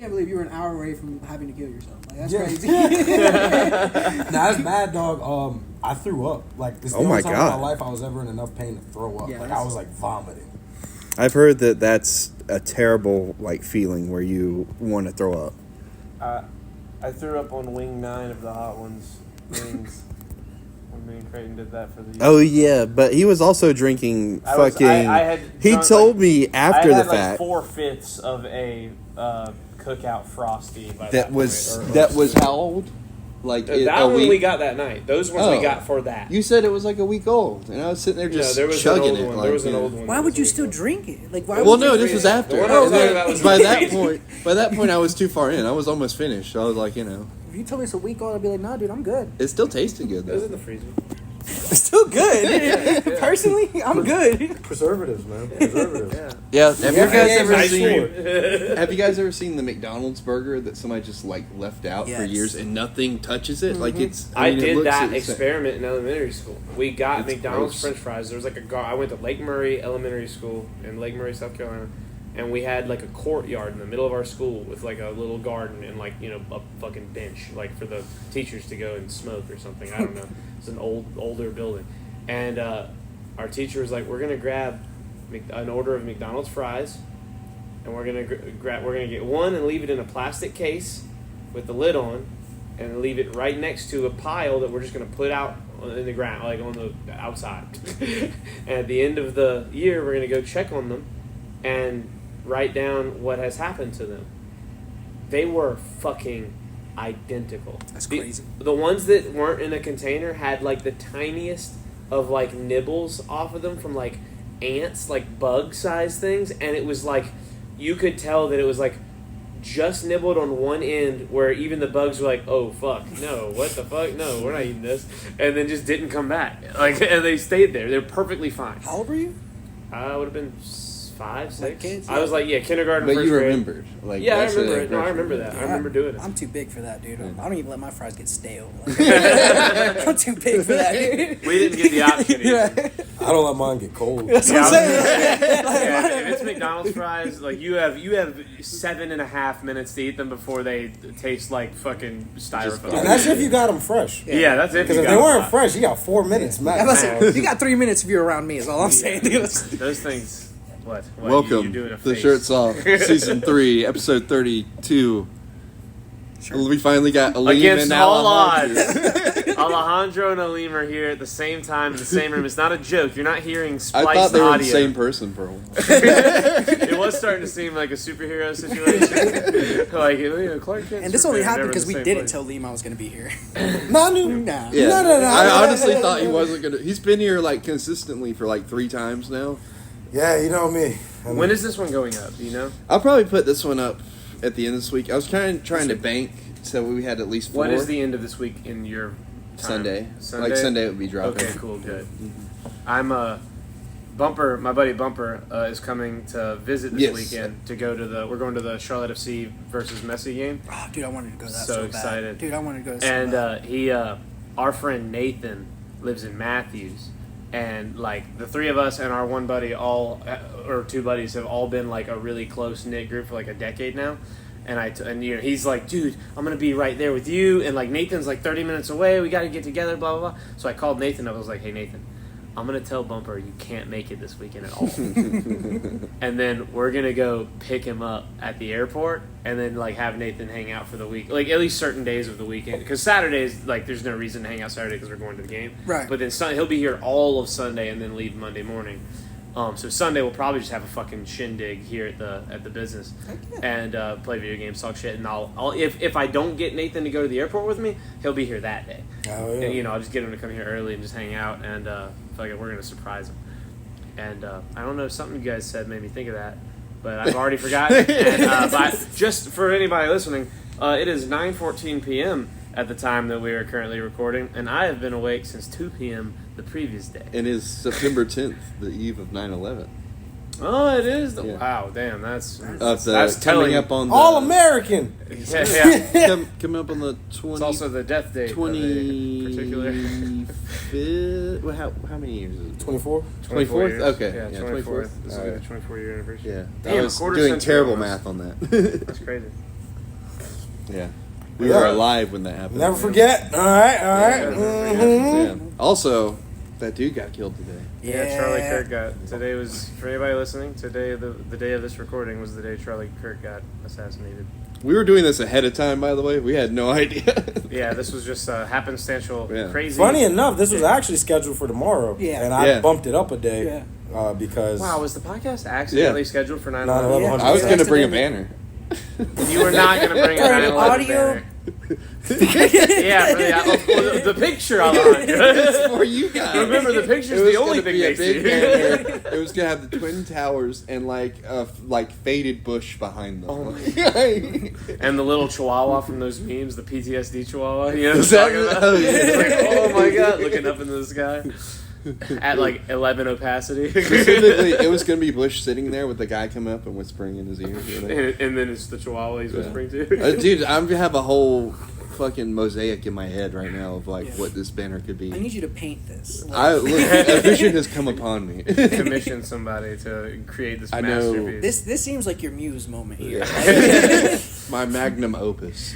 can't believe you were an hour away from having to kill yourself. Like, that's crazy. Nah, that's bad, dog. I threw up. Like, this is the only time in my life I was ever in enough pain to throw up. Yeah, like, I was, like, vomiting. I've heard that that's a terrible, like, feeling where you want to throw up. I threw up on wing 9 of the Hot Ones wings. When me and Creighton did that for the year. Oh, yeah, but he was also drinking he told me after the fact. 4/5 of a cookout Frosty. That was how old? Like that one we got that night. Those ones we got for that. You said it was like a week old, and I was sitting there just chugging it. There was an old one. Why would you still drink it? Like, why? Well, no, this was after. By that point, I was too far in. I was almost finished. So I was like, If you told me it's a week old, I'd be like, nah, dude, I'm good. It still tasted good, though. It was in the freezer. It's still good. Personally, I'm good. Preservatives, man. Preservatives. Yeah. Have Have you guys ever seen the McDonald's burger that somebody just like left out for years and nothing touches it? Mm-hmm. Like it's. I did that experiment in elementary school. We got McDonald's French fries. There was like I went to Lake Murray Elementary School in Lake Murray, South Carolina. And we had like a courtyard in the middle of our school with like a little garden and like, a fucking bench like for the teachers to go and smoke or something. I don't know. It's an older building. And our teacher was like, we're going to grab an order of McDonald's fries and we're going to get one and leave it in a plastic case with the lid on and leave it right next to a pile that we're just going to put out in the ground, like on the outside. And at the end of the year, we're going to go check on them and write down what has happened to them. They were fucking identical. That's crazy. The ones that weren't in a container had like the tiniest of like nibbles off of them from like ants, like bug sized things, and it was like you could tell that it was like just nibbled on one end where even the bugs were like, oh fuck, no, what the fuck, no, we're not eating this, and then just didn't come back. Like, and they stayed there. They're perfectly fine. How old were you? I would have been 5, 6. Like kids? I was like, kindergarten, but first you grade. remembered. Like, yeah, I remember it. No, I remember that. Yeah, I remember doing it. I'm too big for that, dude. I don't even let my fries get stale. I'm too big for that, dude. We didn't get the option either. I don't let mine get cold. That's what I'm saying. If it's McDonald's fries, like you have 7.5 minutes to eat them before they taste like fucking styrofoam. And that's if you got them fresh. Yeah, that's it. Because if they weren't fresh, you got 4 minutes max. You got 3 minutes if you're around me, is all I'm saying. Those things. What Welcome you doing a to face? Shirts Off, Season 3, Episode 32. Sure. We finally got Leem Against and all Alejandro. odds. Alejandro and Aleem are here at the same time in the same room. It's not a joke. You're not hearing spliced audio. I thought they were the same person for a while. It was starting to seem like a superhero situation. Like, Clark Kent. And this only happened because we didn't tell Leem I was going to be here. No. I honestly thought he wasn't going to. He's been here like consistently for like 3 times now. Yeah, you know me. When is this one going up? Do you know? I'll probably put this one up at the end of this week. I was trying to bank so we had at least 4. What is the end of this week in your time? Sunday. Like Sunday would be dropping. Okay, cool, good. I'm Bumper. My buddy Bumper is coming to visit this weekend to go to we're going to the Charlotte FC versus Messi game. Oh, dude, I wanted to go to that so bad. excited. Dude, I wanted to go. And he, our friend Nathan, lives in Matthews. And like the 3 of us and our one buddy, or 2 buddies, have all been like a really close knit group for like a decade now. And he's like, dude, I'm gonna be right there with you. And like Nathan's like 30 minutes away. We got to get together. Blah blah blah. So I called Nathan. I was like, hey Nathan, I'm gonna tell Bumper you can't make it this weekend at all. And then we're gonna go pick him up at the airport, and then like have Nathan hang out for the week, like at least certain days of the weekend. Because Saturdays, like, there's no reason to hang out Saturday because we're going to the game. Right. But then he'll be here all of Sunday and then leave Monday morning. So Sunday we'll probably just have a fucking shindig here at the business and play video games, talk shit, and I'll if I don't get Nathan to go to the airport with me, he'll be here that day. Oh, yeah. And, I'll just get him to come here early and just hang out, and we're gonna surprise him. And I don't know, something you guys said made me think of that, but I've already forgotten. And but just for anybody listening, it is 9:14 p.m. at the time that we are currently recording, and I have been awake since 2 p.m. the previous day. It is September 10th, the eve of 9/11. Oh, it is. Wow, damn, that's coming up on the All American. Yeah. coming up on the 20. It's also the death date. 25th. Well, how many years is it? 24. 24th. Okay. Yeah, 24th. This is the 24-year anniversary. Yeah. Damn, I was doing terrible almost. math on that. That's crazy. Yeah. We were alive when that happened. Never forget. All right. Yeah. Also, that dude got killed today. Yeah, Charlie Kirk got. Today was, for anybody listening, today, the day of this recording was the day Charlie Kirk got assassinated. We were doing this ahead of time, by the way. We had no idea. Yeah, this was just happenstantial, crazy. Funny enough, this was actually scheduled for tomorrow. Yeah. And I bumped it up a day. Yeah. Because... Wow, was the podcast accidentally scheduled for 9/11? Yeah. I was going to bring a banner. You were not going to bring a 9/11 audio banner. Yeah, for the picture, Alejandro. It's for you guys. Remember, the picture's the only thing they see. Banner. It was gonna have the Twin Towers and like faded bush behind them. Oh my And the little chihuahua from those memes, the PTSD chihuahua. You know what I'm talking about? Oh, yeah. It's like, oh my god, looking up into the sky at like 11 opacity. Specifically, it was gonna be Bush sitting there with the guy coming up and whispering in his ear. You know? and then it's the chihuahua he's whispering to. Dude, I'm gonna have a whole fucking mosaic in my head right now of what this banner could be. I need you to paint this. A vision has come upon me. Commission somebody to create this masterpiece. This seems like your muse moment here. My magnum opus.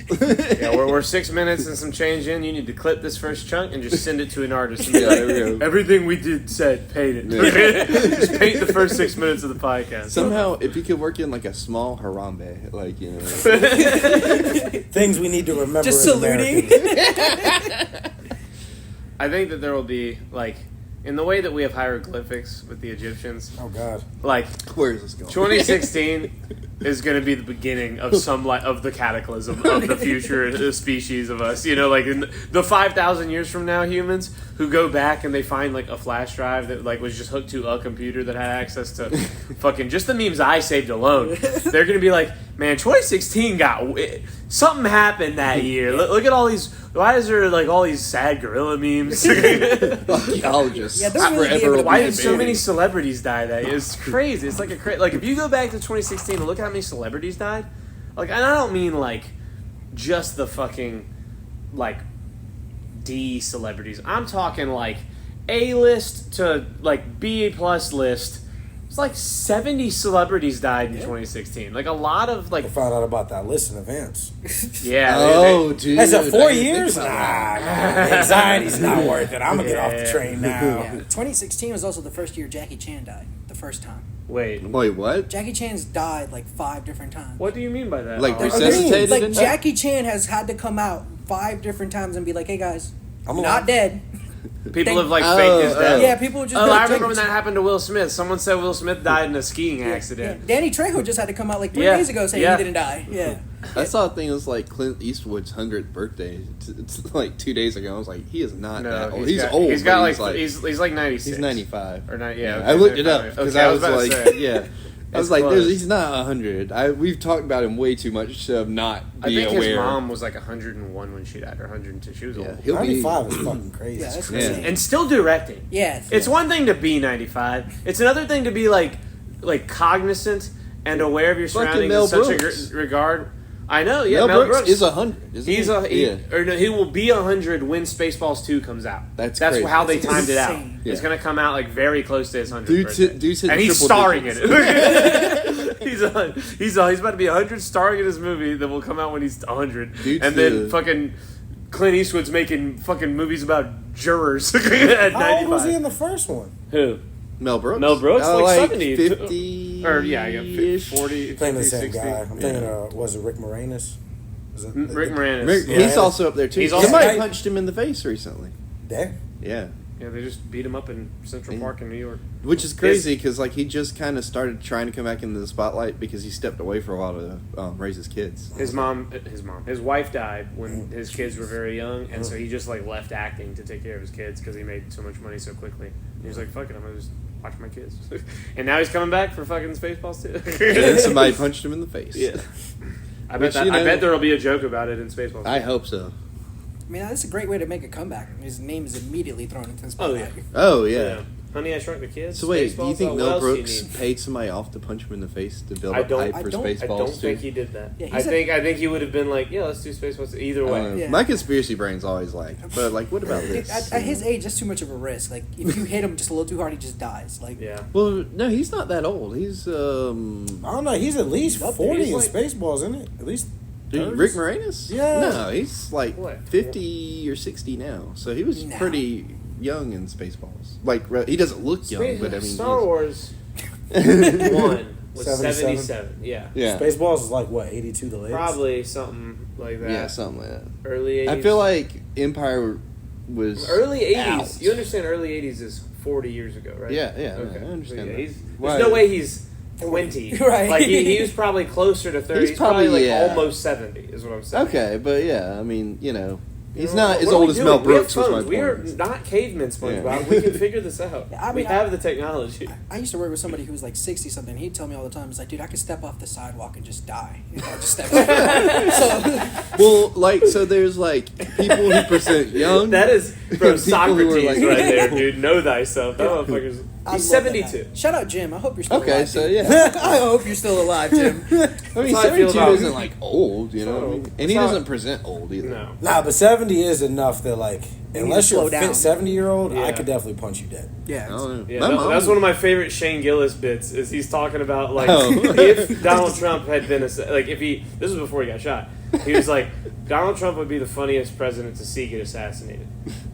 Yeah, we're 6 minutes and some change in. You need to clip this first chunk and just send it to an artist. And be like, there we go. Everything we did said, paint it. Yeah. Just paint the first 6 minutes of the podcast. Somehow, if you could work in like a small Harambe, like, you know. Things we need to remember. Just saluting. I think that there will be, like, in the way that we have hieroglyphics with the Egyptians. Oh, God. Like, Where is this going? 2016 is going to be the beginning of of the cataclysm of the future species of us. You know, like in the 5,000 years from now, humans who go back and they find like a flash drive that like was just hooked to a computer that had access to fucking just the memes I saved alone. They're going to be like, man, 2016 something happened that year. Look at all these. Why is there like all these sad gorilla memes? Archaeologists. Yeah, they're really forever. Why did so many celebrities die that year? It's crazy. It's like like if you go back to 2016 and look at how many celebrities died, like, and I don't mean like just the fucking like D celebrities. I'm talking like A-list to like B+ list. It's like 70 celebrities died in 2016. Like a lot of like. I found out about that list in advance. Yeah. Oh, dude. That's at 4 years? Nah, anxiety's not worth it. I'm gonna get off the train now. Yeah. 2016 was also the first year Jackie Chan died. The first time. Wait, what? Jackie Chan's died like 5 different times. What do you mean by that? Like Oh, resuscitated? Like in Jackie Chan has had to come out 5 different times and be like, "Hey guys, I'm not alive." dead." People have like faked his death. Yeah, people just. I remember when that happened to Will Smith. Someone said Will Smith died in a skiing accident. Yeah. Danny Trejo just had to come out like 3 days ago saying he didn't die. Yeah. I saw a thing that was like Clint Eastwood's 100th birthday. It's like 2 days ago. I was like, he is not that old. He's old. He's got like he's like 96. He's 95 or 90. Yeah, okay, I looked it up because I was like, yeah. I was like, he's not 100. We've talked about him way too much to not be aware. I think his mom was like 101 when she died, or 102. She was old. He'll 95 is fucking crazy. Yeah, that's crazy. And still directing. Yeah. It's one thing to be 95. It's another thing to be like cognizant and aware of your surroundings in such a regard. I know, yeah. Mel Brooks is 100. He will be 100 when Spaceballs 2 comes out. That's crazy. How they That's timed it out. insane. It's going to come out like very close to his 100th birthday. And he's starring in it. he's about to be 100 starring in his movie that will come out when he's 100. Then fucking Clint Eastwood's making fucking movies about jurors at 95. How old was he in the first one? Who? Mel Brooks? Like 70. 50. Or, 40. Playing the 50, same 60. guy. I'm thinking, was it Rick Moranis? Rick Moranis. He's also up there too. Somebody punched him in the face recently. Damn. Yeah. Yeah, they just beat him up in Central Park in New York. Which is crazy because like he just kind of started trying to come back into the spotlight because he stepped away for a while to raise his kids. His wife died when his kids were very young, and so he just like left acting to take care of his kids because he made so much money so quickly. And he was like, "Fuck it, I'm gonna just watch my kids." And now he's coming back for fucking Spaceballs 2. And then somebody punched him in the face. Yeah. I bet there will be a joke about it in Spaceballs 2. I hope so. I mean, that's a great way to make a comeback. His name is immediately thrown into the spotlight. Oh yeah. Honey, I Shrunk the Kids. So wait, do you think Mel Brooks need? paid somebody off to punch him in the face to build up hype for Spaceballs? I don't think he did that. Yeah, I think he would have been like, yeah, let's do Spaceballs. Either way. Yeah. My conspiracy brain's always like, but like, what about this? At his age, that's too much of a risk. Like, if you hit him just a little too hard, he just dies. Like, yeah. Well, no, he's not that old. He's I don't know. He's at least 40 in like, Spaceballs, isn't it? At least Dude, Rick Moranis? Yeah. No, he's like What? 50 or 60 now. So he was pretty young in Spaceballs. Like, he doesn't look young, but I mean... Star Wars 1 was 77. Yeah. Spaceballs is like, what, 82 the latest? Probably something like that. Yeah, something like that. Early 80s. I feel like Empire was early 80s. out. You understand early 80s is 40 years ago, right? Yeah, Okay. I understand that. There's no way he's 20. Right. Like, he was probably closer to 30. He's probably like yeah. almost 70, is what I'm saying. Okay, but yeah, I mean, you know, he's You know, not as what are old we as doing? Mel Brooks. We have Was phones. my We are point. not cavemen, SpongeBob. Yeah. We can figure this out. I mean, we have the technology. I used to work with somebody who was like 60 something. He'd tell me all the time, he's like, dude, I could step off the sidewalk and just die. You know, just step off. Well, like, so there's like people who present young. That is, bro, People who are Socrates like- right there, dude. Know thyself. That motherfucker's... I He's love that 72. guy. Shout out Jim. I hope you're still Okay, alive. so dude. yeah. I hope you're still alive, Jim. I mean, That's how I feel 72 about- isn't like old, you know what I mean? And he That's how- doesn't present old either. No. Nah, but 70 is enough that, like, unless slow you're a down. fit 70-year-old, Yeah. I could definitely punch you dead. Yeah. I don't know. Yeah, My mom- that's one of my favorite Shane Gillis bits. Is he's talking about like Oh. if Donald Trump had been like if he this was before he got shot. He was like Donald Trump would be the funniest president to see get assassinated,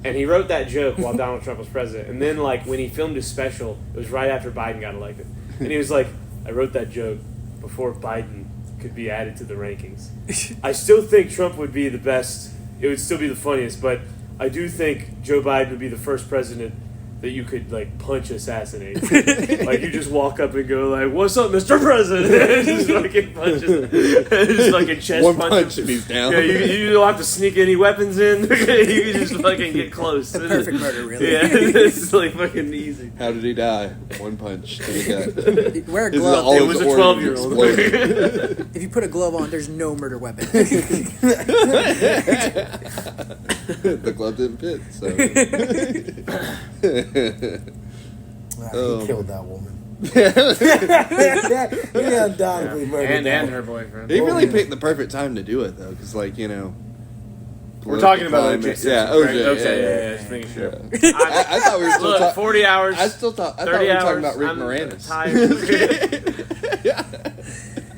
and he wrote that joke while Donald Trump was president. And then like when he filmed his special, it was right after Biden got elected, and he was like, I wrote that joke before Biden could be added to the rankings. I still think Trump would be the best. It would still be the funniest, but I do think Joe Biden would be the first president that you could like punch assassinate. Like you just walk up and go like, "What's up, Mr. President?" And just fucking punches, just fucking chest One punch punch him. and he's down. Yeah, you don't have to sneak any weapons in. You can just fucking get close. The perfect murder, really. Yeah, it's like fucking easy. How did he die? One punch to the gut. Wear a His- glove. all It his was a organs 12-year-old. exploded. If you put a glove on, there's no murder weapon. The glove didn't fit, so. Nah, Oh. he killed that woman. He undoubtedly murdered And that her boyfriend. He really picked the perfect time to do it, though, because, like, you know. We're talking about political OJ. climate. Yeah, Simpson, OJ. right? Yeah, just making sure. Yeah. I thought we were still Look, talking. 40 hours. I thought 30 we were hours. talking about Rick I'm Moranis. tired.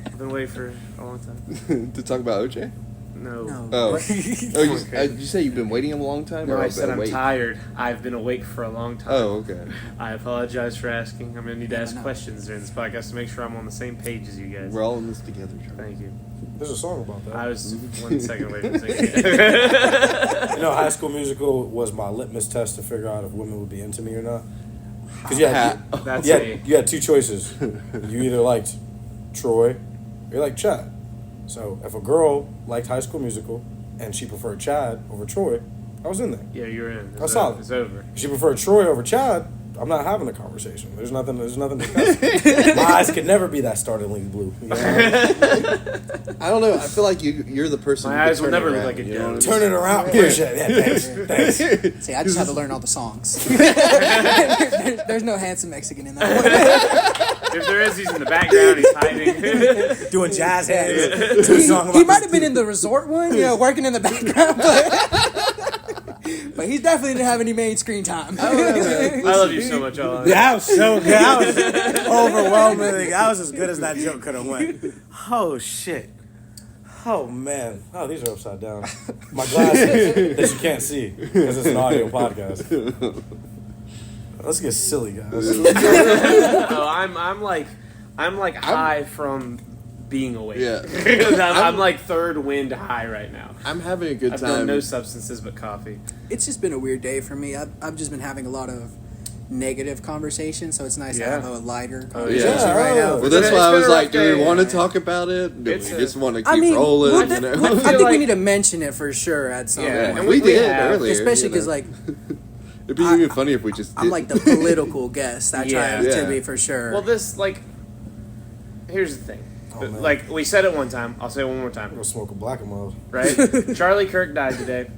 I've been waiting for a long time. To talk about OJ? No. Oh. What? You say you've been waiting a long time? No, or I said I'm wait? tired. I've been awake for a long time. Oh, okay. I apologize for asking. I'm going to need to Yeah, ask no. questions during this podcast to make sure I'm on the same page as you guys. We're all in this together, Charlie. Thank you. There's a song about that. I was 1 second away from singing it. You know, High School Musical was my litmus test to figure out if women would be into me or not. Because you That's you had two choices. You either liked Troy or you liked Chad. So if a girl liked High School Musical and she preferred Chad over Troy, I was in there. Yeah, you're in. That's solid. It's over. If she preferred Troy over Chad, I'm not having a conversation. There's nothing to discuss. My eyes could never be that startlingly blue. You know? I don't know. I feel like you're the person. My who could eyes will turn it never look around, like a you know what I Turn it around. Appreciate it. Yeah, thanks. See, I just had to learn all the songs. There's no handsome Mexican in that one. If there is, he's in the background. He's hiding. Doing jazz hands to a song about He might have been in the resort one, working in the background, but he definitely didn't have any main screen time. I love you so much, Alan. That was so good. That was overwhelming. That was as good as that joke could have went. Oh, shit. Oh, man. Oh, these are upside down. My glasses that you can't see because it's an audio podcast. Let's get silly, guys. Oh, I'm like high from being awake. Yeah. I'm like third wind high right now. I'm having a good I've time. done no substances but coffee. It's just been a weird day for me. I've just been having a lot of negative conversations, so it's nice to Yeah. have a lighter Oh, conversation yeah. right now. Well, that's It's why I been was a rough like, do we day. want to talk about it? Do we It's just want to keep I mean, rolling? well, you know? I think like- we need to mention it for sure at some Yeah, point. and we we did have, earlier. Especially you know. because, like, it'd be even funny if we just. I'm like the political guest. I try Yeah. to be for sure. Well, this here's the thing. man. Like we said it one time. I'll say it one more time. I'm going to smoke a black and mild. Right? Charlie Kirk died today.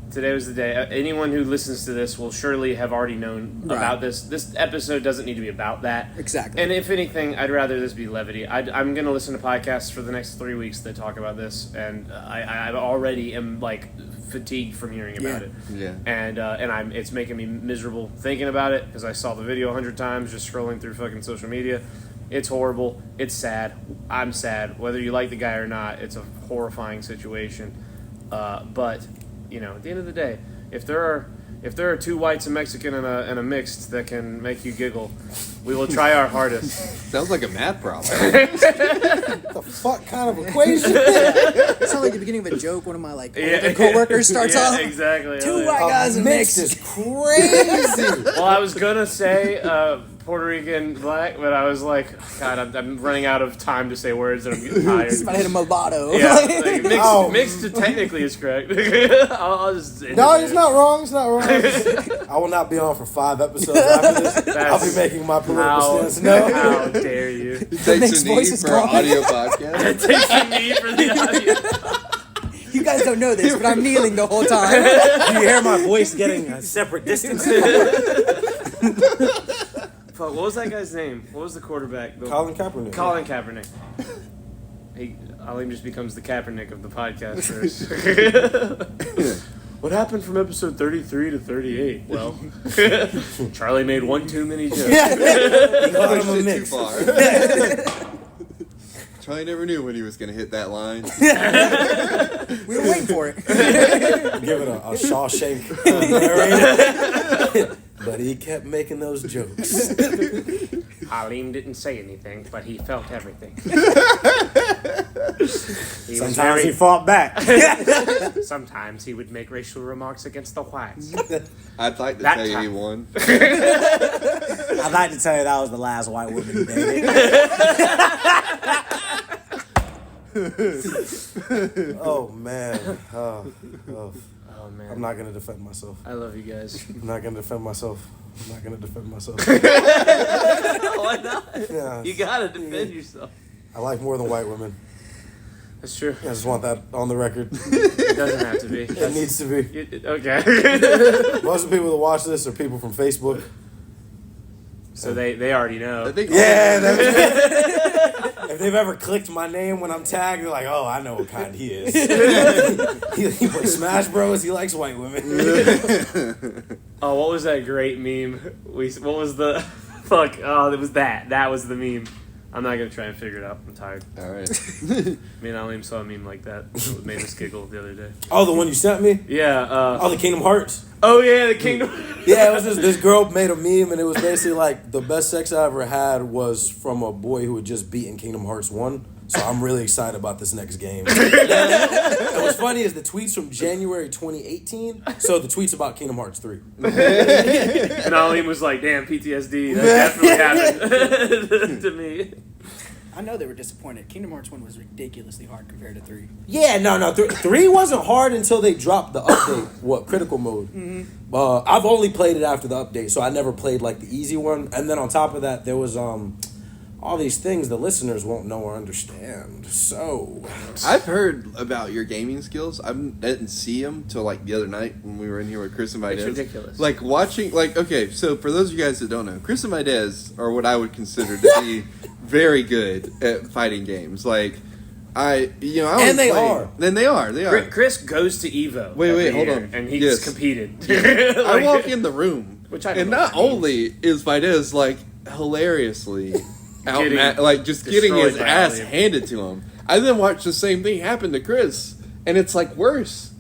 Today was the day. Anyone who listens to this will surely have already known Right. about this. This episode doesn't need to be about that. Exactly. And if anything, I'd rather this be levity. I'm going to listen to podcasts for the next 3 weeks that talk about this, and I already am like fatigued from hearing about it. Yeah. And it's making me miserable thinking about it because I saw the video 100 times just scrolling through fucking social media. It's horrible. It's sad. I'm sad. Whether you like the guy or not, it's a horrifying situation. But, you know, at the end of the day, if there are two whites, a Mexican, and a mixed that can make you giggle, we will try our hardest. Sounds like a math problem. The fuck kind of equation? It sounds like the beginning of a joke. One of my older coworkers starts off. Exactly. Two white guys and mixed is crazy. Well, I was gonna say Puerto Rican black, but I was like, God, I'm running out of time to say words and I'm getting tired. This might hit a mulatto. Yeah, like, mixed technically is correct. I'll just No, it's not wrong. It's not wrong. I will not be on for 5 episodes after this. I'll be making my political stance. No. How dare you? It takes a knee for an audio podcast. It takes a knee for the audio. You guys don't know this, but I'm kneeling the whole time. Do you hear my voice getting a separate distance? Fuck, what was that guy's name? What was the quarterback? Colin Kaepernick. Colin Kaepernick. Aleem just becomes the Kaepernick of the podcasters. What happened from episode 33 to 38? Well, Charlie made one too many jokes. He called him a Too mix. far. Charlie never knew when he was going to hit that line. We were waiting for it. Give it a Shawshank narrator. But he kept making those jokes. Aleem didn't say anything, but he felt everything. Sometimes he fought back. Sometimes he would make racial remarks against the whites. I'd like to That tell you time. he won. I'd like to tell you that was the last white woman he dated. Oh, man. Oh, Oh man, I'm not going to defend myself. I love you guys. I'm not going to defend myself. Why not? Yeah, You gotta defend yourself. I like more than white women. That's true. I just want that on the record. It doesn't have to be. It needs to be. Okay. Most of the people that watch this are people from Facebook. So they already know. I think Yeah, if they've ever clicked my name when I'm tagged, they're like, oh, I know what kind he is. He plays Smash Bros. He likes white women. Oh, what was that great meme? What was the fuck? Oh, it was that. That was the meme. I'm not gonna try and figure it out. I'm tired. All right. Me and Aleem saw a meme like that. It made us giggle the other day. Oh, the one you sent me? Yeah. Oh, the Kingdom Hearts. Oh yeah, the Kingdom. Yeah, it was just this girl made a meme, and it was basically like the best sex I ever had was from a boy who had just beaten Kingdom Hearts 1. So I'm really excited about this next game. And what's funny is the tweets from January 2018. So the tweets about Kingdom Hearts 3. And Aleem was like, "Damn, PTSD. That definitely happened to me." I know they were disappointed. Kingdom Hearts 1 was ridiculously hard compared to 3. Yeah, no. 3 wasn't hard until they dropped the update. Critical mode. Mm-hmm. I've only played it after the update, so I never played like the easy one. And then on top of that, there was all these things the listeners won't know or understand. So I've heard about your gaming skills. I didn't see them till like the other night when we were in here with Chris and Videz. It's ridiculous. Like watching, okay, so for those of you guys that don't know, Chris and Videz are what I would consider to be very good at fighting games. Like I They are. Chris goes to Evo. Wait, every hold year, on. and he's Yes. competed. I walk in the room, Which I and don't know not what that only is Videz like hilariously Getting getting his destroyed by ass Aleem. handed to him. I then watch the same thing happen to Chris, and it's like worse.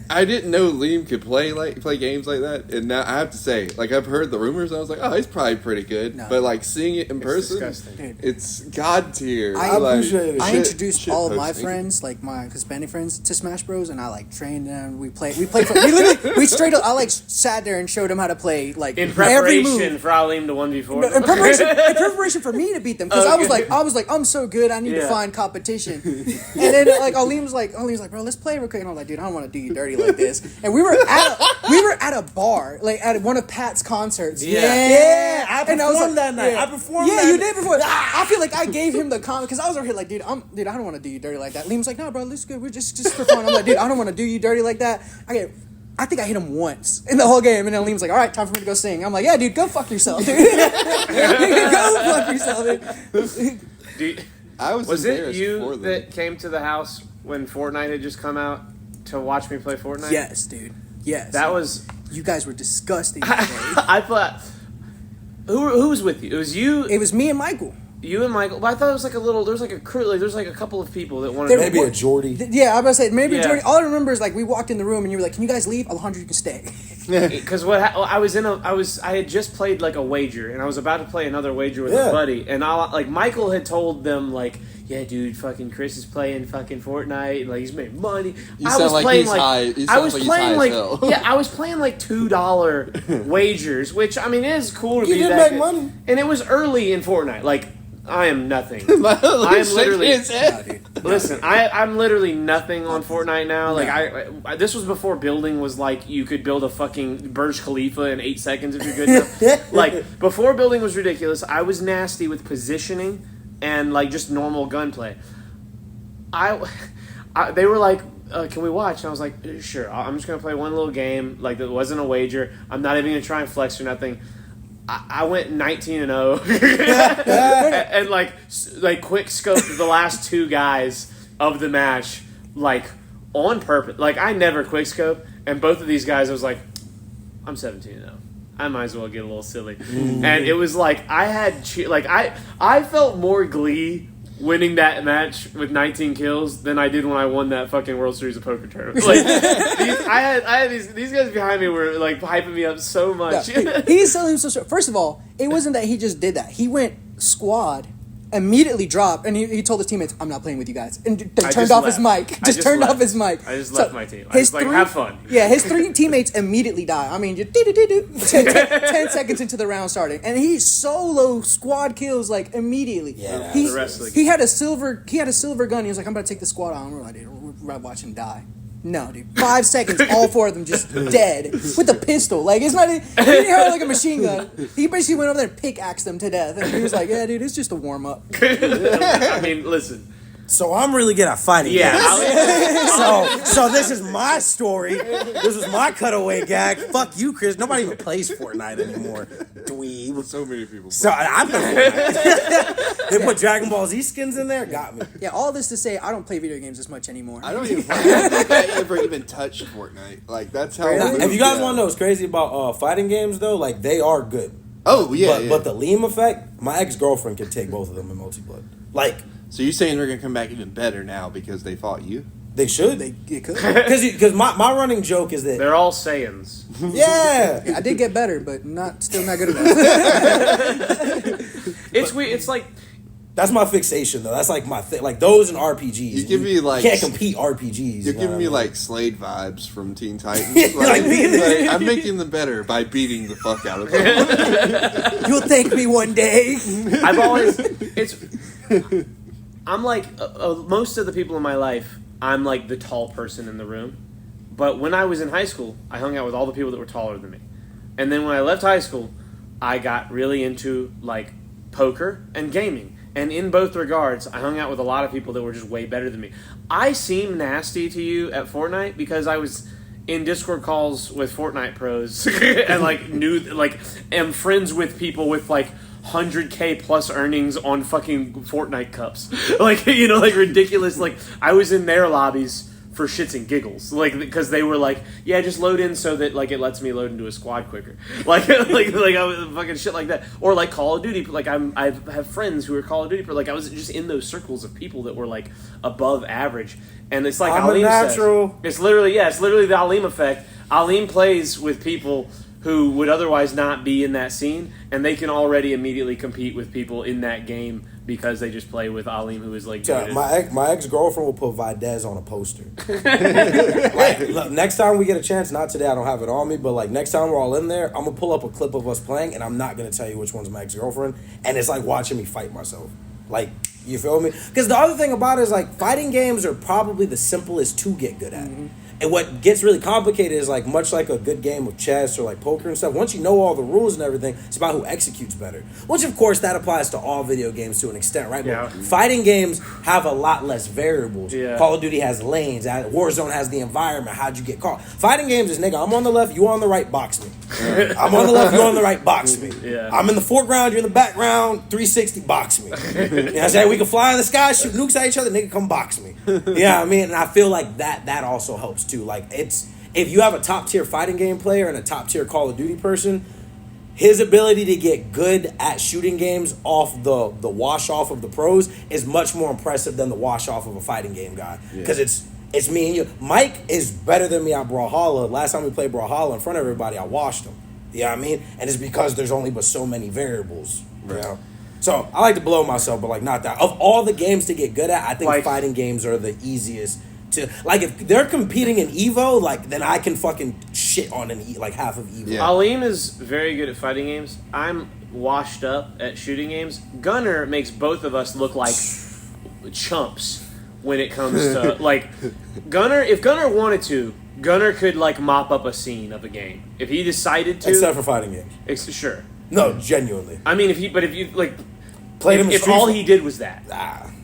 I didn't know Leem could play games like that, and now I have to say, like I've heard the rumors, and I was like, oh, he's probably pretty good. No. But like seeing it in person, disgusting. Dude. it's god tier. I appreciate it. I Shit- introduced shit all of my posting. friends, like my Hispanic friends, to Smash Bros. And I like trained them. We literally straight up. I sat there and showed them how to play like In every preparation move. for Aleem to 1v4. No, in preparation for me to beat them, because Okay. I was like, I'm so good, I need to Yeah. find competition. And then like Aleem was like, bro, let's play real quick. And I was like, dude, I don't want to do you dirty like this. And we were at a bar, like at one of Pat's concerts. Yeah, I And I was performed like, that night. yeah. I performed Yeah, that you did before. I feel like I gave him the comment because I was over here like, dude, I don't want to do you dirty like that. Liam's like, no, bro, this is good. We're just for fun. I'm like, dude, I don't want to do you dirty like that. I think I hit him once in the whole game, and then Liam's like, all right, time for me to go sing. I'm like, yeah, dude, go fuck yourself, dude. Go fuck yourself, dude. was it embarrassed you for them. that came to the house when Fortnite had just come out to watch me play Fortnite? Yes, dude. Yes. That was... You guys were disgusting that day. I thought... Who was with you? It was you. It was me and Michael. You and Michael. But I thought it was like a little. There's like a crew. Like there's like a couple of people that wanted. There- Maybe a Jordy. Yeah, I was about to say maybe Yeah. Jordy. All I remember is like we walked in the room and you were like, "Can you guys leave? Alejandro, you can stay." Because I had just played like a wager, and I was about to play another wager with a buddy, and Michael had told them like, yeah, dude, fucking Chris is playing fucking Fortnite, and like he's made money. You sound like he's high. You sound like he's high as hell. Yeah, I was playing like $2 wagers, which I mean it is cool to You be did that make good. money. And it was early in Fortnite. Like I am nothing. I'm literally. Listen, I'm literally nothing on Fortnite now. Like I this was before building was like you could build a fucking Burj Khalifa in 8 seconds if you're good enough. Like before building was ridiculous. I was nasty with positioning and like just normal gunplay. They were like, can we watch? And I was like, sure. I'm just gonna play one little game. Like it wasn't a wager. I'm not even gonna try and flex or nothing. I went 19-0 and like quick scoped the last 2 guys of the match like on purpose. Like I never quick scope, and both of these guys I was like, I'm 17-0. I might as well get a little silly. And it was like I had I felt more glee winning that match with 19 kills than I did when I won that fucking World Series of Poker tournament. Like I had these guys behind me were like hyping me up so much. Yeah. He's selling him so short. First of all, it wasn't that he just did that. He went squad, immediately dropped, and he told his teammates, "I'm not playing with you guys," and they turned off his mic. Just turned off his mic. I just left my team. I was like, have fun. Yeah, his 3 teammates immediately die. I mean, just 10 seconds into the round starting, and he solo squad kills like immediately. Yeah, he, the rest of the he had a silver got. He was like, "I'm about to take the squad on." We're like, dude, we're watching him die. No, dude. 5 seconds, all 4 of them just dead with a pistol. Like it's not. He didn't have like a machine gun. He basically went over there and pickaxed them to death, and he was like, "Yeah, dude, it's just a warm up." I mean, listen. So I'm really good at fighting Yeah. games. So this is my story. This is my cutaway gag. Fuck you, Chris. Nobody even plays Fortnite anymore. Dweeb. So many people. So I play Fortnite. They put Dragon Ball Z skins in there. Got me. Yeah, all this to say, I don't play video games as much anymore. I don't even. I don't think I ever even touched Fortnite. Like that's how. Really? If you guys want to know what's crazy about fighting games, though, like they are good. Oh yeah, But the Leem effect, my ex-girlfriend could take both of them in multiplayer. Like. So you're saying they're gonna come back even better now because they fought you? They should. It could. Because my running joke is that. They're all Saiyans. Yeah. I did get better, but still not good enough. It's weird. It's like That's my fixation, though. That's like my thing. Like those and RPGs. You give me like can't compete RPGs. You're giving me what I mean? like Slade vibes from Teen Titans. Like, I'm making them better by beating the fuck out of them. You'll thank me one day. I've always I'm like most of the people in my life. I'm like the tall person in the room. But when I was in high school, I hung out with all the people that were taller than me. And then when I left high school, I got really into like poker and gaming. And in both regards, I hung out with a lot of people that were just way better than me. I seem nasty to you at Fortnite because I was in Discord calls with Fortnite pros and am friends with people with like 100K plus earnings on fucking Fortnite cups. Like ridiculous. Like I was in their lobbies for shits and giggles, like because they were like, yeah, just load in so that like it lets me load into a squad quicker, like I was fucking shit like that, or like Call of Duty. Like I have friends who are Call of Duty, like I was just in those circles of people that were like above average, and it's like I'm Aleem a natural. says, it's literally the Aleem effect. Aleem plays with people who would otherwise not be in that scene, and they can already immediately compete with people in that game because they just play with Aleem, who is like Yeah, my ex-girlfriend will put Videz on a poster. Like, look, next time we get a chance, not today, I don't have it on me, but like next time we're all in there, I'm gonna pull up a clip of us playing, and I'm not gonna tell you which one's my ex-girlfriend, and it's like watching me fight myself. Like, you feel me? Because the other thing about it is like fighting games are probably the simplest to get good at. Mm-hmm. And what gets really complicated is like much like a good game of chess or like poker and stuff. Once you know all the rules and everything, it's about who executes better. Which of course that applies to all video games to an extent, right? Yeah. But fighting games have a lot less variables. Yeah. Call of Duty has lanes. Warzone has the environment. How'd you get caught? Fighting games is nigga, I'm on the left, you on the right, box me. I'm on the left, you on the right, box me. Yeah. I'm in the foreground, you're in the background, 360, box me. You know what I'm saying? We can fly in the sky, shoot nukes at each other, nigga, come box me. You know what I mean? And I feel like that also helps too. Like it's if you have a top tier fighting game player and a top tier Call of Duty person, his ability to get good at shooting games off the wash off of the pros is much more impressive than the wash off of a fighting game guy. Because it's me and you. Mike is better than me at Brawlhalla. Last time we played Brawlhalla in front of everybody, I washed him. You know what I mean? And it's because there's only but so many variables. You know? So I like to blow myself, but like not that. Of all the games to get good at, I think fighting games are the easiest to like. If they're competing in Evo, like then I can fucking shit on like half of Evo. Yeah. Aleem is very good at fighting games. I'm washed up at shooting games. Gunner makes both of us look like chumps when it comes to like Gunner. If Gunner wanted to, Gunner could like mop up a scene of a game if he decided to. Except for fighting games. Sure. No, genuinely. I mean, if you like. Played him if all he did was that,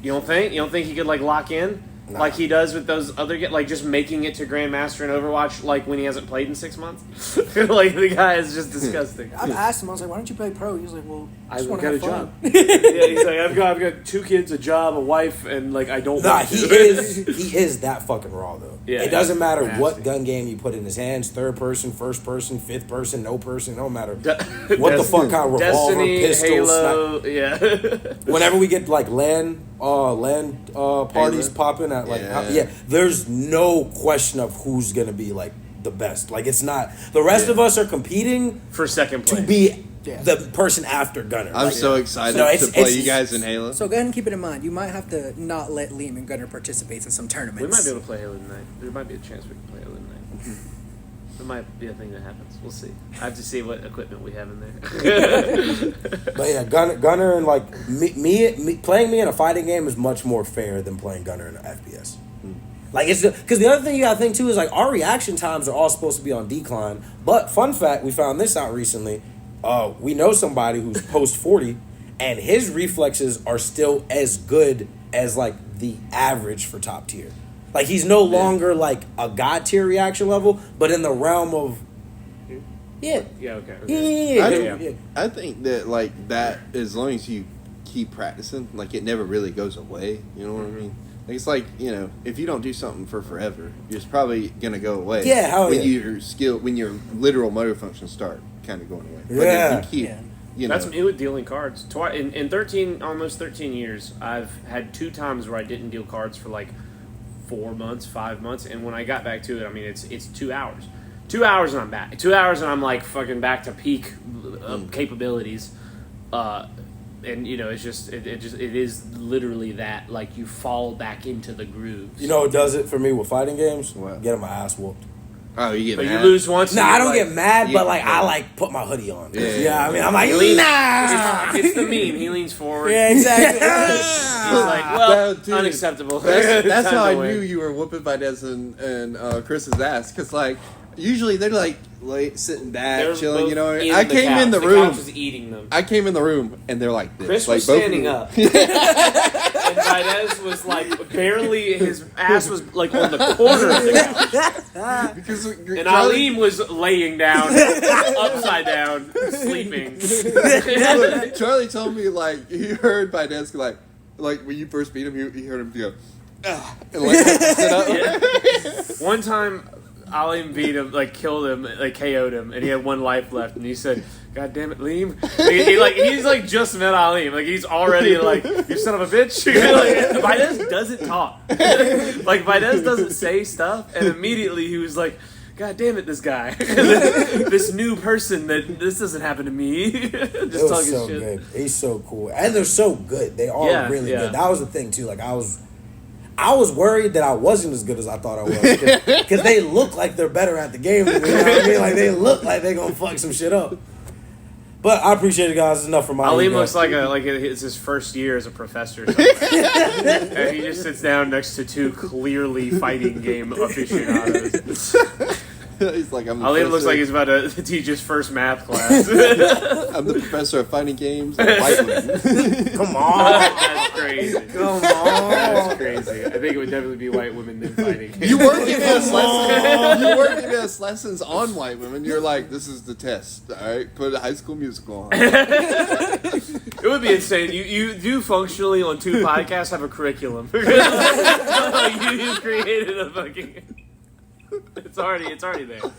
you don't think he could like lock in like he does with those other like just making it to Grandmaster in Overwatch like when he hasn't played in 6 months? Like the guy is just disgusting. I've asked him. I was like, "Why don't you play pro?" He's like, "Well, I just want to have fun." Yeah, he's like, I've got 2 kids, a job, a wife, and like I don't. Nah, he is that fucking raw though. Yeah, it doesn't matter what gun game you put in his hands, third person, first person, fifth person, no person, no matter what the fuck kind of revolver, Destiny, pistol, Halo, yeah. Whenever we get like LAN parties popping at like there's no question of who's gonna be like the best. Like it's not the rest of us are competing for second place to be the person after Gunner. I'm so excited to play you guys in Halo. So go ahead and keep it in mind. You might have to not let Leem and Gunner participate in some tournaments. We might be able to play Halo tonight. There might be a chance we can play Halo tonight. There might be a thing that happens. We'll see. I have to see what equipment we have in there. But yeah, Gunner and like me playing me in a fighting game is much more fair than playing Gunner in an FPS. Like it's because the other thing you gotta think too is like our reaction times are all supposed to be on decline. But fun fact, we found this out recently. We know somebody who's post 40, and his reflexes are still as good as like the average for top tier. Like he's no longer like a god tier reaction level, but in the realm of okay. I think that like that as long as you keep practicing, like it never really goes away. You know what I mean? Like it's like, you know, if you don't do something for forever, it's probably gonna go away. Yeah, when your literal motor functions start kind of going away. But yeah, if you keep, you know, that's me with dealing cards. In almost 13 years, I've had 2 times where I didn't deal cards for like 4 months, 5 months, and when I got back to it, I mean, it's 2 hours. 2 hours and I'm back. 2 hours and I'm like fucking back to peak capabilities. And you know, it's just it is literally that, like you fall back into the grooves. You know what does it for me with fighting games? What? Getting my ass whooped. Oh, you get but mad? You lose once. Nah, I don't get mad, but like I like put my hoodie on. Yeah, I mean, I'm like, It's the meme. He leans forward. Yeah, exactly. He's like, well, dude, unacceptable. That's how I knew you were whooping Valdez and Chris's ass, because like usually they're like sitting back, chilling. You know, I came in the room. Couch was eating them. I came in the room and they're like this. Chris like, was standing up. And Valdez was like barely, his ass was like on the corner of the couch. And Aleem was laying down, upside down, sleeping. Charlie told me like he heard Valdez like when you first beat him, he heard him go, and like sit up. Yeah. One time, Aleem beat him, like killed him, like KO'd him, and he had 1 life left, and he said, "God damn it, Leem!" He's like just met Aleem, like he's already like, "You son of a bitch." Like, Valdez doesn't talk, like Valdez doesn't say stuff, and immediately he was like, "God damn it, this guy, this new person this doesn't happen to me." Just it was talking so shit. good. He's so cool, and they're so good. They are really good. That was the thing too. Like I was worried that I wasn't as good as I thought I was, because they look like they're better at the game than me. You know what I mean? Like they look like they're gonna fuck some shit up. But I appreciate it, guys. It's enough for my. Aleem looks like it's his first year as a professor. And he just sits down next to 2 clearly fighting game aficionados. He's like, Aleem looks like he's about to teach his first math class. I'm the professor of fighting games and white women. Come on. That's crazy. Come on. That's crazy. I think it would definitely be white women then fighting. You were giving us lessons. You were giving us lessons on white women. You're like, this is the test. All right, put a High School Musical on. It would be insane. You do functionally on 2 podcasts have a curriculum. You created a fucking. It's already there. I'm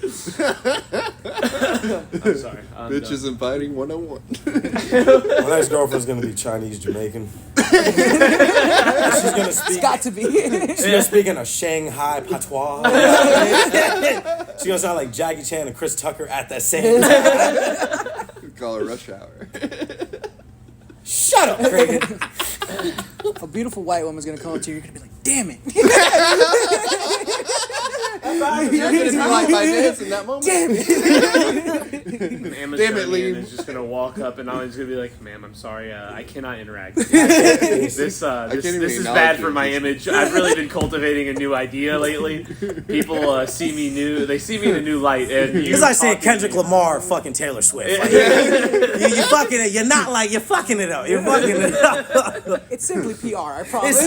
sorry. Bitches and fighting 101. My next girlfriend's gonna be Chinese Jamaican. She's gonna speak. It's got to be. She's gonna speak in a Shanghai patois. She's gonna sound like Jackie Chan and Chris Tucker at that same time. Call her Rush Hour. Shut up, Craig. A beautiful white woman's gonna come up to you. You're gonna be like, damn it. You're gonna be like my dance in that moment. Damn it. Damn it, Leem. is just gonna walk up and I'm just gonna be like, "Ma'am, I'm sorry, I cannot interact with you. This is even bad for acknowledge my you. image. I've really been cultivating a new idea lately. People see me new. They see me in a new light. And It's like saying Kendrick Lamar fucking Taylor Swift. Like, you fucking it. You're not like, you're fucking it up. You're fucking it up. It's simply PR, I promise.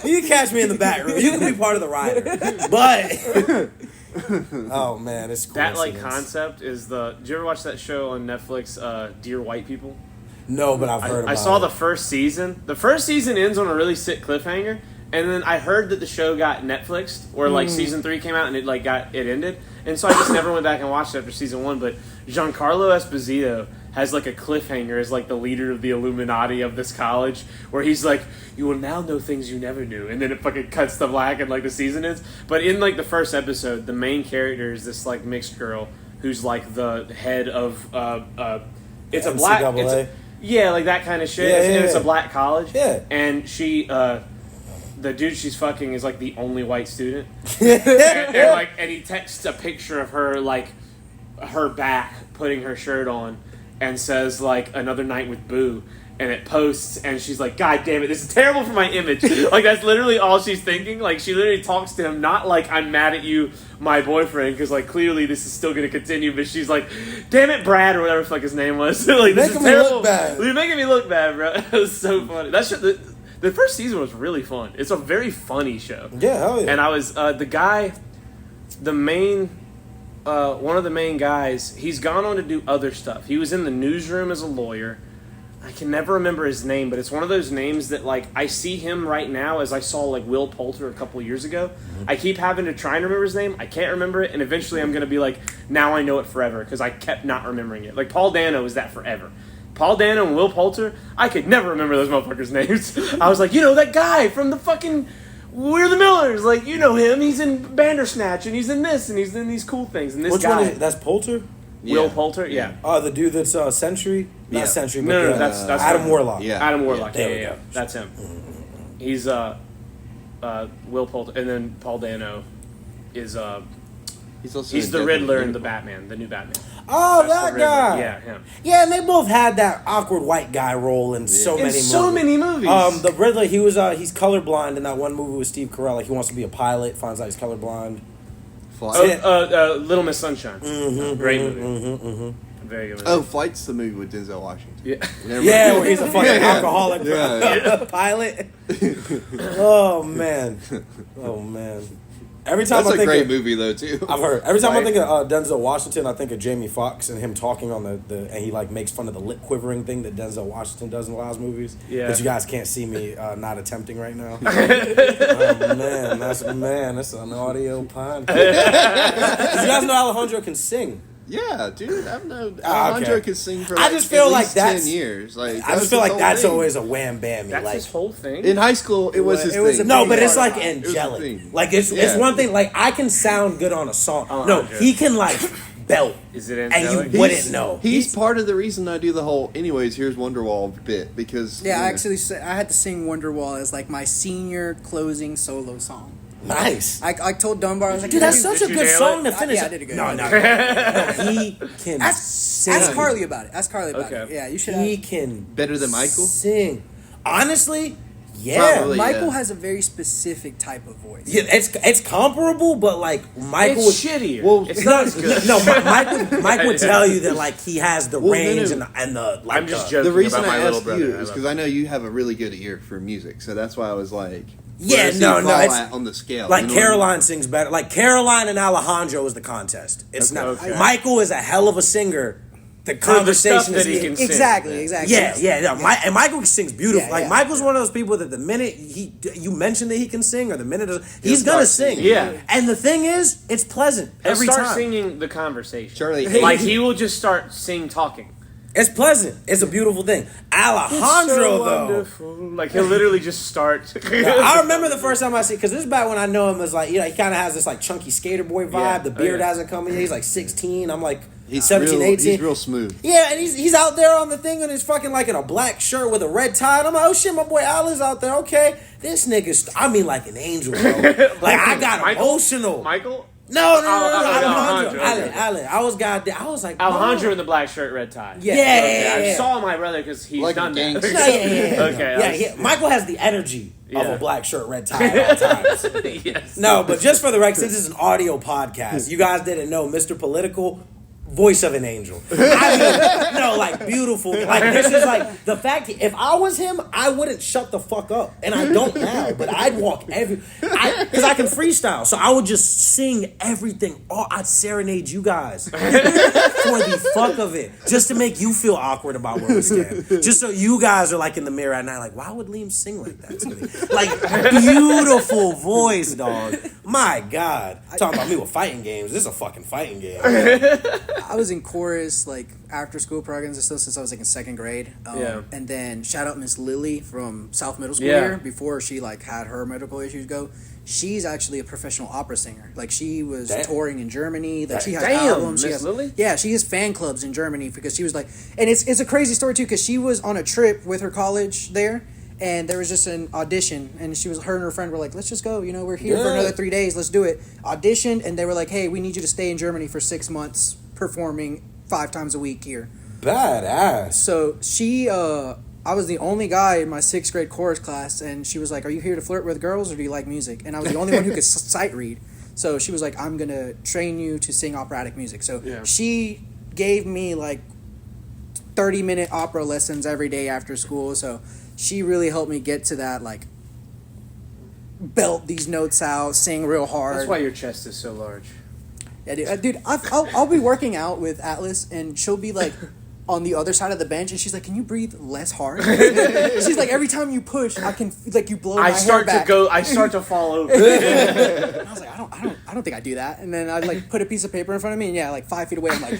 You can catch me in the back room. You can be part of the rider. But oh man, it's that like coincidence. concept is the. Did you ever watch that show on Netflix, Dear White People? No, but I've heard about I saw it. the first season. The first season ends on a really sick cliffhanger, and then I heard that the show got Netflixed, or like season 3 came out and it ended, and so I just never went back and watched it after season 1. But Giancarlo Esposito has like a cliffhanger as like the leader of the Illuminati of this college, where he's like, "You will now know things you never knew," and then it fucking cuts to black and like the season ends. But in like the first episode, the main character is this like mixed girl who's like the head of it's a black. NCAA? Yeah, like that kind of shit. Yeah, and yeah, it's yeah. a black college. Yeah. And she, the dude she's fucking is like the only white student. and he texts a picture of her, like, her back, putting her shirt on, and says, like, "Another night with Boo." And it posts, and she's like, "God damn it, this is terrible for my image." Like, that's literally all she's thinking. Like, she literally talks to him, not like, "I'm mad at you, my boyfriend," because, like, clearly this is still going to continue, but she's like, "Damn it, Brad," or whatever the fuck his name was. Like, this Making is me terrible. look bad. You're making me look bad, bro. It was so funny. That shit, the first season was really fun. It's a very funny show. Yeah, hell yeah. And I was, one of the main guys, he's gone on to do other stuff. He was in the newsroom as a lawyer. I can never remember his name, but it's one of those names that, like, I see him right now as I saw, like, Will Poulter a couple years ago. Mm-hmm. I keep having to try and remember his name. I can't remember it, and eventually I'm going to be like, now I know it forever, because I kept not remembering it. Like, Paul Dano is that forever. Paul Dano and Will Poulter, I could never remember those motherfuckers' names. I was like, that guy from the fucking We're the Millers. Like, you know him. He's in Bandersnatch, and he's in this, and he's in these cool things. And this Which guy... one is that's Poulter? Will Poulter? Yeah. Oh, the dude that's Century? Yeah. Not Century, but No, that's Adam him. Warlock. Yeah. Adam Warlock. There we Yeah. go. That's him. He's Will Poulter, and then Paul Dano is He's the Riddler in the Batman, the new Batman. Oh, That's the that Riddler. guy. Yeah, him. Yeah, and they both had that awkward white guy role in so In many so movies. many movies. The Riddler, he's colorblind in that one movie with Steve Carell. Like, he wants to be a pilot, finds out he's colorblind. Flight. Little Miss Sunshine. Great movie. Very good movie. Oh, Flight's the movie with Denzel Washington. Yeah. Never Yeah, mind. where he's a fucking alcoholic Yeah. pilot. Oh man. Every time That's I a think great of, movie though too. I've heard. Every time I Like- think of Denzel Washington, I think of Jamie Foxx and him talking on the and he like makes fun of the lip quivering thing that Denzel Washington does in a lot of movies. Yeah. But you guys can't see me not attempting right now. Oh man, that's an audio podcast. You guys know Alejandro can sing. Yeah, dude, I've known Ah, Alejandro okay. could sing for I like, just feel at like least that's- 10 years. Like, I just feel like that's thing. always a wham bammy. That's like his whole thing. In high school, it was his it was thing. a no, big but it's part like of it. angelic. thing. Like it's Yeah. one thing. Like I can sound good on a song. Oh, no, Andre. he can like belt, Is it and angelic? you wouldn't know. He's part of the reason I do the whole anyways, here's Wonderwall bit because Yeah, you know, I actually I had to sing Wonderwall as like my senior closing solo song. Nice. I told Dunbar, I was like, Dude, that's "Dude, such a Did you good nail song it? to finish. Yeah, I did a good No, job. no, he can sing. Ask Carly about it. Ask Carly about it. Okay. Yeah, you should. He Have, can Better than Michael? sing. Honestly, yeah. Probably. Michael yeah. has a very specific type of voice. Yeah, it's comparable, but like Michael It's would, shittier. Well, it's no, not as good. no, Mike would tell you that like he has the Well, no, range no. and the like. I'm just the- joking the reason about my I little asked brother. you I is love because I know you have a really good ear for music, so that's why I was like, Yeah, where does he no, fall it's- at on the scale. Like You know what I mean? Caroline sings better. Like Caroline and Alejandro is the contest. It's not. Okay. Michael is a hell of a singer the For the conversation stuff that he can sing. Exactly. Yeah. And Michael sings beautiful. Yeah, like yeah. Michael's one of those people that the minute you mention that he can sing, or the minute he's start gonna sing. singing. Yeah. And the thing is, it's pleasant He'll every start time. singing the conversation. Charlie, Like he will just start talking. It's pleasant. It's a beautiful thing. Alejandro though. Wonderful. Like he'll literally just start. I remember the first time I see, because this is back when I know him as like, he kind of has this like chunky skater boy vibe. Yeah. The beard Oh, yeah. hasn't come in yet. He's like 16. I'm like he's 17, real, 18. He's real smooth. Yeah, and he's out there on the thing and he's fucking like in a black shirt with a red tie. And I'm like, oh shit, my boy Al is out there. Okay, this nigga's, I mean, like an angel, bro. Like I got emotional. Michael? No, Alejandro. Alan. I was like, Alejandro in the black shirt, red tie. Yeah. Okay, I saw my brother because he's Like a done that. gangster. Okay. Michael has the energy of Yeah. a black shirt, red tie at all times. Yes. No, but just for the record, since this is an audio podcast, you guys didn't know Mr. Political, voice of an angel. I mean, no, like beautiful. Like this is like the fact. If I was him, I wouldn't shut the fuck up, and I don't now. But I'd walk because I can freestyle, so I would just sing everything. I'd serenade you guys for the fuck of it, just to make you feel awkward about where we stand. Just so you guys are like in the mirror at night, like, why would Leem sing like that to me? Like beautiful voice, dog. My God, talking about me with fighting games. This is a fucking fighting game. I was in chorus, like, after school programs and stuff since I was, like, in second grade. And then shout out Miss Lily from South Middle School here, before she, like, had her medical issues go. She's actually a professional opera singer. Like, she was touring in Germany. Like, she has albums. Miss Lily? Yeah, she has fan clubs in Germany because she was, like... And it's a crazy story, too, because she was on a trip with her college there. And there was just an audition, and her and her friend were like, let's just go, we're here for another 3 days, let's do it. Auditioned, and they were like, hey, we need you to stay in Germany for 6 months, performing 5 times a week here. Badass. So I was the only guy in my 6th grade chorus class, and she was like, are you here to flirt with girls, or do you like music? And I was the only one who could sight read. So she was like, I'm going to train you to sing operatic music. So she gave me, like, 30-minute opera lessons every day after school, so... She really helped me get to that, like, belt these notes out, sing real hard. That's why your chest is so large. Yeah, dude. I'll be working out with Atlas, and she'll be, like, on the other side of the bench, and she's like, can you breathe less hard? She's like, every time you push, I can, like, you blow my hair back. I start to fall over. And I was like, I don't think I do that. And then I, like, put a piece of paper in front of me, and, yeah, like, 5 feet away, I'm like...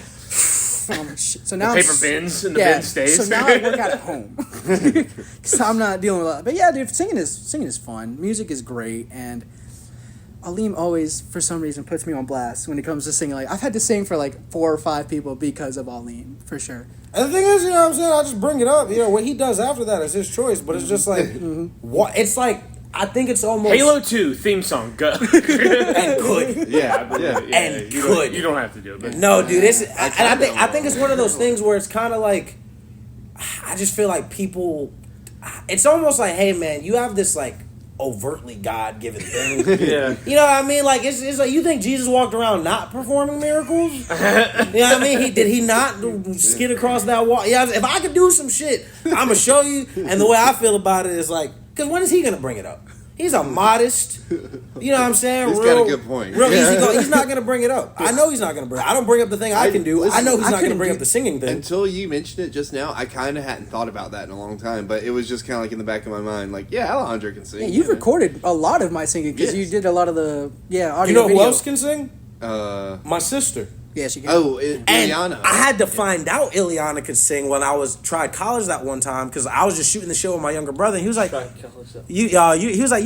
Shit. So now the paper bends and the bin stays. So now I work out at home because I'm not dealing with that. But yeah, dude, singing is fun. Music is great, and Aleem always, for some reason, puts me on blast when it comes to singing. Like I've had to sing for like 4 or 5 people because of Aleem, for sure. And the thing is, what I'm saying, I just bring it up. What he does after that is his choice, but it's just like, what? It's like, I think it's almost Halo 2 theme song, go. and could. You don't have to do it. But. No, dude, I think it's one of those things where it's kind of like, I just feel like people, it's almost like, hey man, you have this like overtly God-given thing. Yeah. You know what I mean? Like it's like, you think Jesus walked around not performing miracles? You know what I mean? Did he not skid across that wall? Yeah, if I could do some shit, I'm gonna show you. And the way I feel about it is like, because when is he gonna bring it up? He's a modest, you know what I'm saying? He's got a good point. Real easy go. He's not going to bring it up. I know he's not going to bring it up. I don't bring up the thing I can do. I know he's not going to bring up the singing thing. Until you mentioned it just now, I kind of hadn't thought about that in a long time, but it was just kind of like in the back of my mind, like, yeah, Alejandro can sing. Yeah, you've recorded a lot of my singing because you did a lot of the audio. You know video. who else can sing? My sister. Yeah, she can. Oh, And Ileana. I had to find out Ileana could sing when I tried college that one time because I was just shooting the show with my younger brother and he was like, he was like,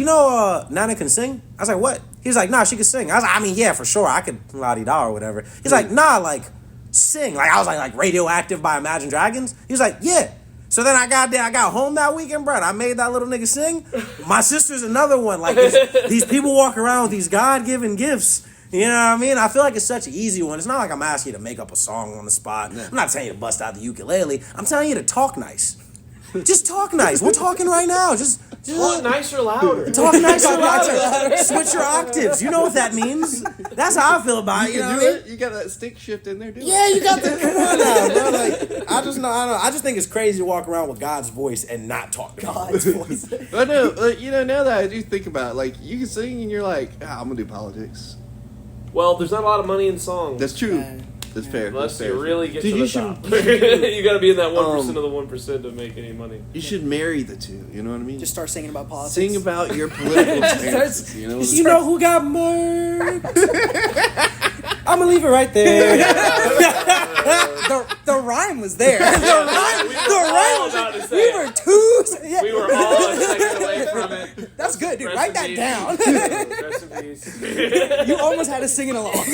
Nana can sing? I was like, what? He was like, nah, she can sing. I was like, I mean, yeah, for sure, I could la-di-da or whatever. He's like, nah, like, sing. Like, I was like Radioactive by Imagine Dragons. He was like, yeah. So then I got home that weekend, bro, and I made that little nigga sing. My sister's another one. Like, these people walk around with these God-given gifts. You know what I mean? I feel like it's such an easy one. It's not like I'm asking you to make up a song on the spot. I'm not telling you to bust out the ukulele. I'm telling you to talk nice. Just talk nice. We're talking right now. Just talk nicer, louder. Talk nicer, louder. Switch your octaves. You know what that means. That's how I feel about it. You know what I mean? You got that stick shift in there, dude. Yeah, you got the. Come on now, bro. Like, I don't know. I just think it's crazy to walk around with God's voice and not talk to God's voice. But no, now that I do think about it, like, you can sing and you're like, I'm gonna do politics. Well, there's not a lot of money in songs. That's true. That's fair. Unless That's fair. you really get Dude, to you the should- top. You got to be in that 1% of the 1% to make any money. You should marry the two. You know what I mean? Just start singing about politics. Sing about your political stances. You know what I mean? You know who got murked? I'm gonna leave it right there. The rhyme was there. The rhyme was about to say we it. were two. Yeah. We were all a second away from it. That's good, dude. Rest Write in that peace. down. Rest in peace. You almost had us singing along. All I'm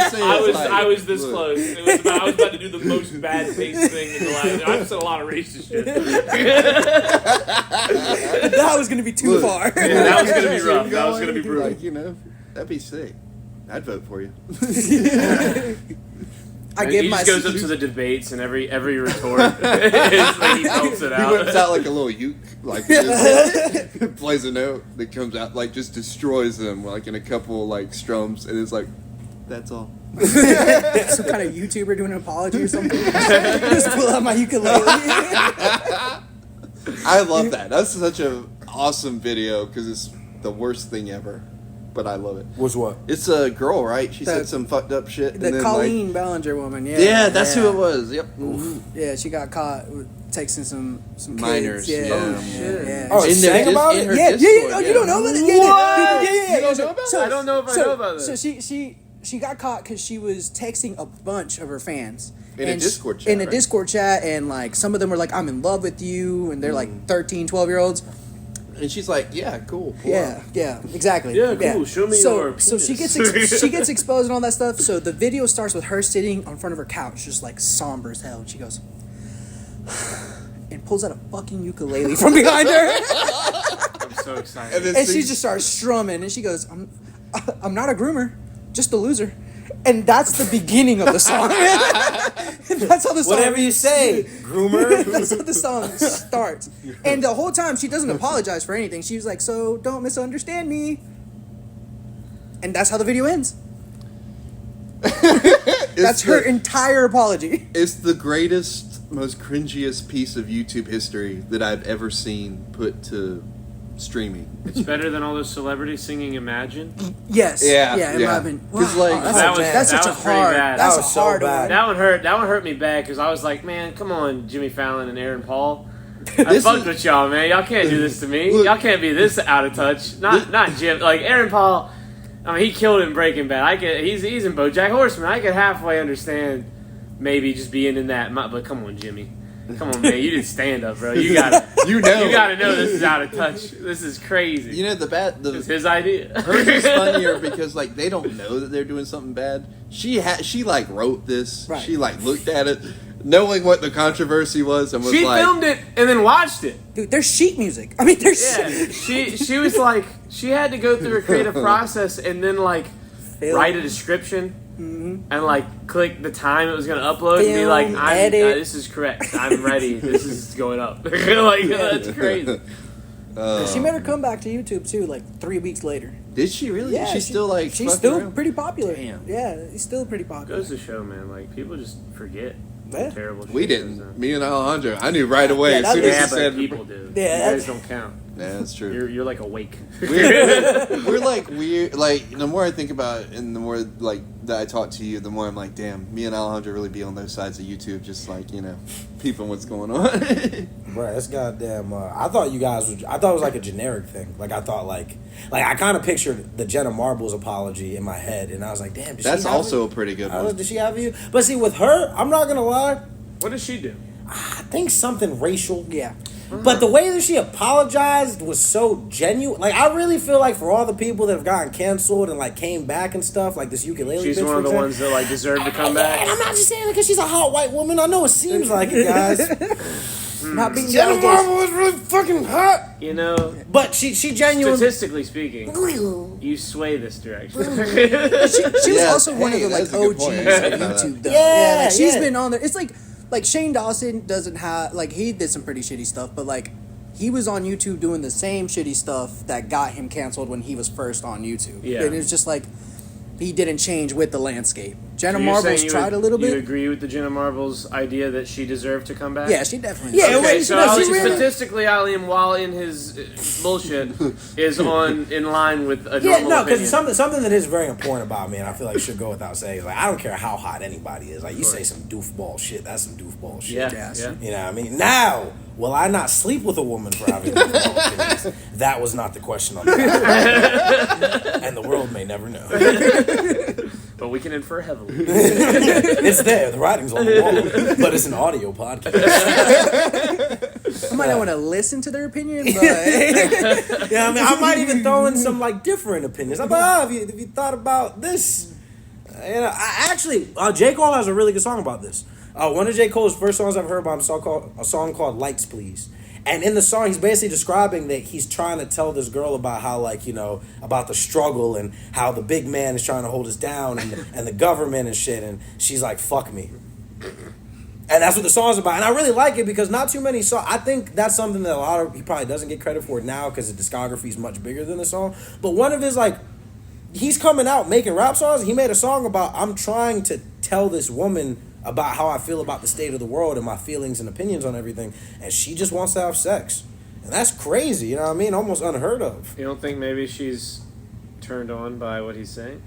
saying is, like, I was this look, close. I was about to do the most bad taste thing in the life. I've said a lot of racist shit. That was gonna be too Look. far. Yeah, that was gonna be keep rough. That was going, gonna be brutal. Like, you know, that'd be sick. I'd vote for you. I And give he my just goes up to the debates and every retort is like he belts it He out. whips out like a little uke, like this, plays a note that comes out, like just destroys them, like in a couple like strums, and it's like, that's all. some kind of YouTuber doing an apology or something. Just pull out my ukulele. I love that. That's such an awesome video because it's the worst thing ever, but I love it. Which what? It's a girl, right? She The- said some fucked up shit. and The then, Colleen Ballinger woman. Yeah. yeah, that's who it was. Yep. Yeah, she got caught with texting some kids. Minors, Yeah. yeah. Oh shit. Yeah. Oh, In it's their saying dis- about in it? her Yeah, Discord, Oh, you don't know about it? Yeah, yeah. You don't know about So, I don't know if I know about So this. she got caught because she was texting a bunch of her fans. In a And Discord chat, In a right? Discord chat, and like some of them were like, I'm in love with you, and they're like 13, 12-year-olds. And she's like, yeah, cool. pull Yeah, up. yeah, exactly. Yeah, cool. Show me your So she gets penis. she gets exposed and all that stuff. So the video starts with her sitting in front of her couch, just like somber as hell. And she goes and pulls out a fucking ukulele from behind her, I'm so excited. And then and she sings- just starts strumming. And she goes, "I'm not a groomer, just a loser." And that's the beginning of the song. And that's how the song. Whatever you say, groomer. That's how the song starts. And the whole time she doesn't apologize for anything. She was like, "So don't misunderstand me." And that's how the video ends. That's her entire apology. It's the greatest, most cringiest piece of YouTube history that I've ever seen put to streaming. It's better than all those celebrities singing Imagine. Yes. Yeah, Yeah. yeah. Imagine. 'Cause, like, that's that was- that's that such was a pretty hard. bad. That's That a was so hard bad. one. That one hurt me bad because I was like, man, come on, Jimmy Fallon and Aaron Paul. I This fucked is- with y'all, man. Y'all can't do this to me. Look. Y'all can't be this out of touch. Not Jim. Like Aaron Paul. I mean, he killed it in Breaking Bad. He's in BoJack Horseman. I could halfway understand maybe just being in that. But come on, Jimmy. Come on, man. You did stand up, bro. You gotta You know. You gotta know this is out of touch. This is crazy. You know, It's his idea. hers is funnier because like they don't know that they're doing something bad. She like wrote this. Right. She like looked at it, knowing what the controversy was, and was She like, filmed it and then watched it. Dude, there's sheet music. I mean, there's Yeah, she was like, she had to go through a creative process and then like write a description and like click the time it was gonna upload and be Film, like, edit. this is correct. I'm ready. This is going up. Like that's crazy. She made her comeback to YouTube too, like 3 weeks later. Did she really? Yeah, she's still like she's fucking still around? pretty popular. Damn. Yeah, he's still pretty popular. Goes to show, man. Like people just forget Yeah. how terrible. We shit didn't. is, Me and Alejandro, I knew right away Yeah, as that soon was- as Yeah, he but said. people do. Yeah, You guys don't count. Yeah, that's true. You're like awake. We're like weird. Like the more I think about it, and the more like that I talk to you, the more I'm like, damn, me and Alejandro really be on those sides of YouTube, just like peeping what's going on. Bro, that's goddamn. I thought you guys would. I thought it was like a generic thing. Like I thought, like I kind of pictured the Jenna Marbles apology in my head, and I was like, damn. Did That's she have also it? a pretty good I don't know, one. did she have you? But see, with her, I'm not gonna lie. What does she do? I think something racial. Yeah. But the way that she apologized was so genuine. Like, I really feel like for all the people that have gotten canceled and, like, came back and stuff, like this ukulele She's bitch, one for of the example. ones that like deserve to come And back. I'm not just saying it because she's a hot white woman. I know it seems like it, guys. Not being Jenna allegation. Marble was really fucking hot. You know, But she genuinely... statistically speaking, you sway this direction. She was Yeah, also one of hey, the like that's a good OGs point. of YouTube. Though. Yeah, like, she's yeah. been on there. It's like Shane Dawson doesn't have like he did some pretty shitty stuff, but like he was on YouTube doing the same shitty stuff that got him canceled when he was first on YouTube. Yeah. And it's just like he didn't change with the landscape. Jenna So you're Marbles saying tried a little You bit. agree with the Jenna Marbles idea that she deserved to come back? Yeah, she definitely. Yeah, Okay, wait, so no, Ali, she really- statistically, Aliam, while in his bullshit, is in line with a Yeah, normal no, because opinion. something that is very important about me, and I feel like should go without saying. Like, I don't care how hot anybody is. Like, you say some doofball shit, that's some doofball shit. Yeah, Yes. yeah. You know what I mean? Now, will I not sleep with a woman for having doofball opinions? That was not the question on the document. And the world may never know. But we can infer heavily. It's there. The writing's on the wall. But it's an audio podcast. I might not want to listen to their opinion, but Yeah, I mean, I might even throw in some like different opinions. I'm like, have you thought about this? You know, I actually, J. Cole has a really good song about this. One of J. Cole's first songs I've heard about him is a song called "Lights, Please." And in the song, he's basically describing that he's trying to tell this girl about how, like, you know, about the struggle and how the big man is trying to hold us down and the government and shit. And she's like, "Fuck me." And that's what the song's about. And I really like it because not too many songs. I think that's something that he probably doesn't get credit for now because the discography is much bigger than the song. But one of his, like, he's coming out making rap songs. He made a song about, I'm trying to tell this woman about how I feel about the state of the world and my feelings and opinions on everything. And she just wants to have sex. And that's crazy, you know what I mean? Almost unheard of. You don't think maybe she's turned on by what he's saying?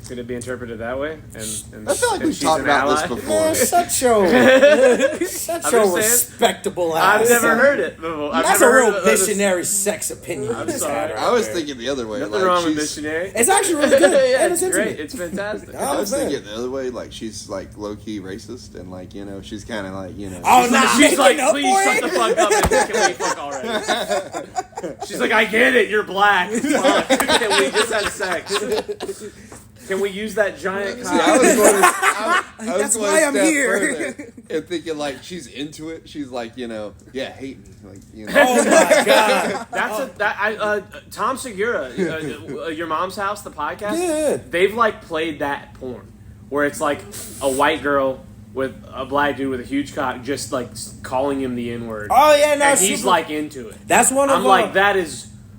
Could it be interpreted that way? And I feel like and we've she's talked an about ally? this before. Man, such a I'm just saying. respectable I've ass. never heard it before. I've That's never a heard real of this. missionary sex opinion. I'm you just sorry. had right I was there. thinking the other way. Nothing like wrong with she's, missionary. It's actually really good. Yeah, And it's intimate. great. It's fantastic. I was man. thinking the other way, like she's like low key racist, and like you know she's kind of like you know. Oh, nah, She's like, making up please for shut it? the fuck up and can we fuck already? She's like, I get it, you're black. Fuck. Can we just have sex? Can we use that giant See, I was going. I was That's going why a I'm step here. further and thinking like she's into it. She's like you know, yeah, hate me, like you know. Oh my god. That's Tom Segura, Your Mom's House, the podcast. Yeah. They've like played that porn where it's like a white girl with a black dude with a huge cock, just like calling him the N word. Oh yeah, no, and he's super- like into it. That's one of I'm like,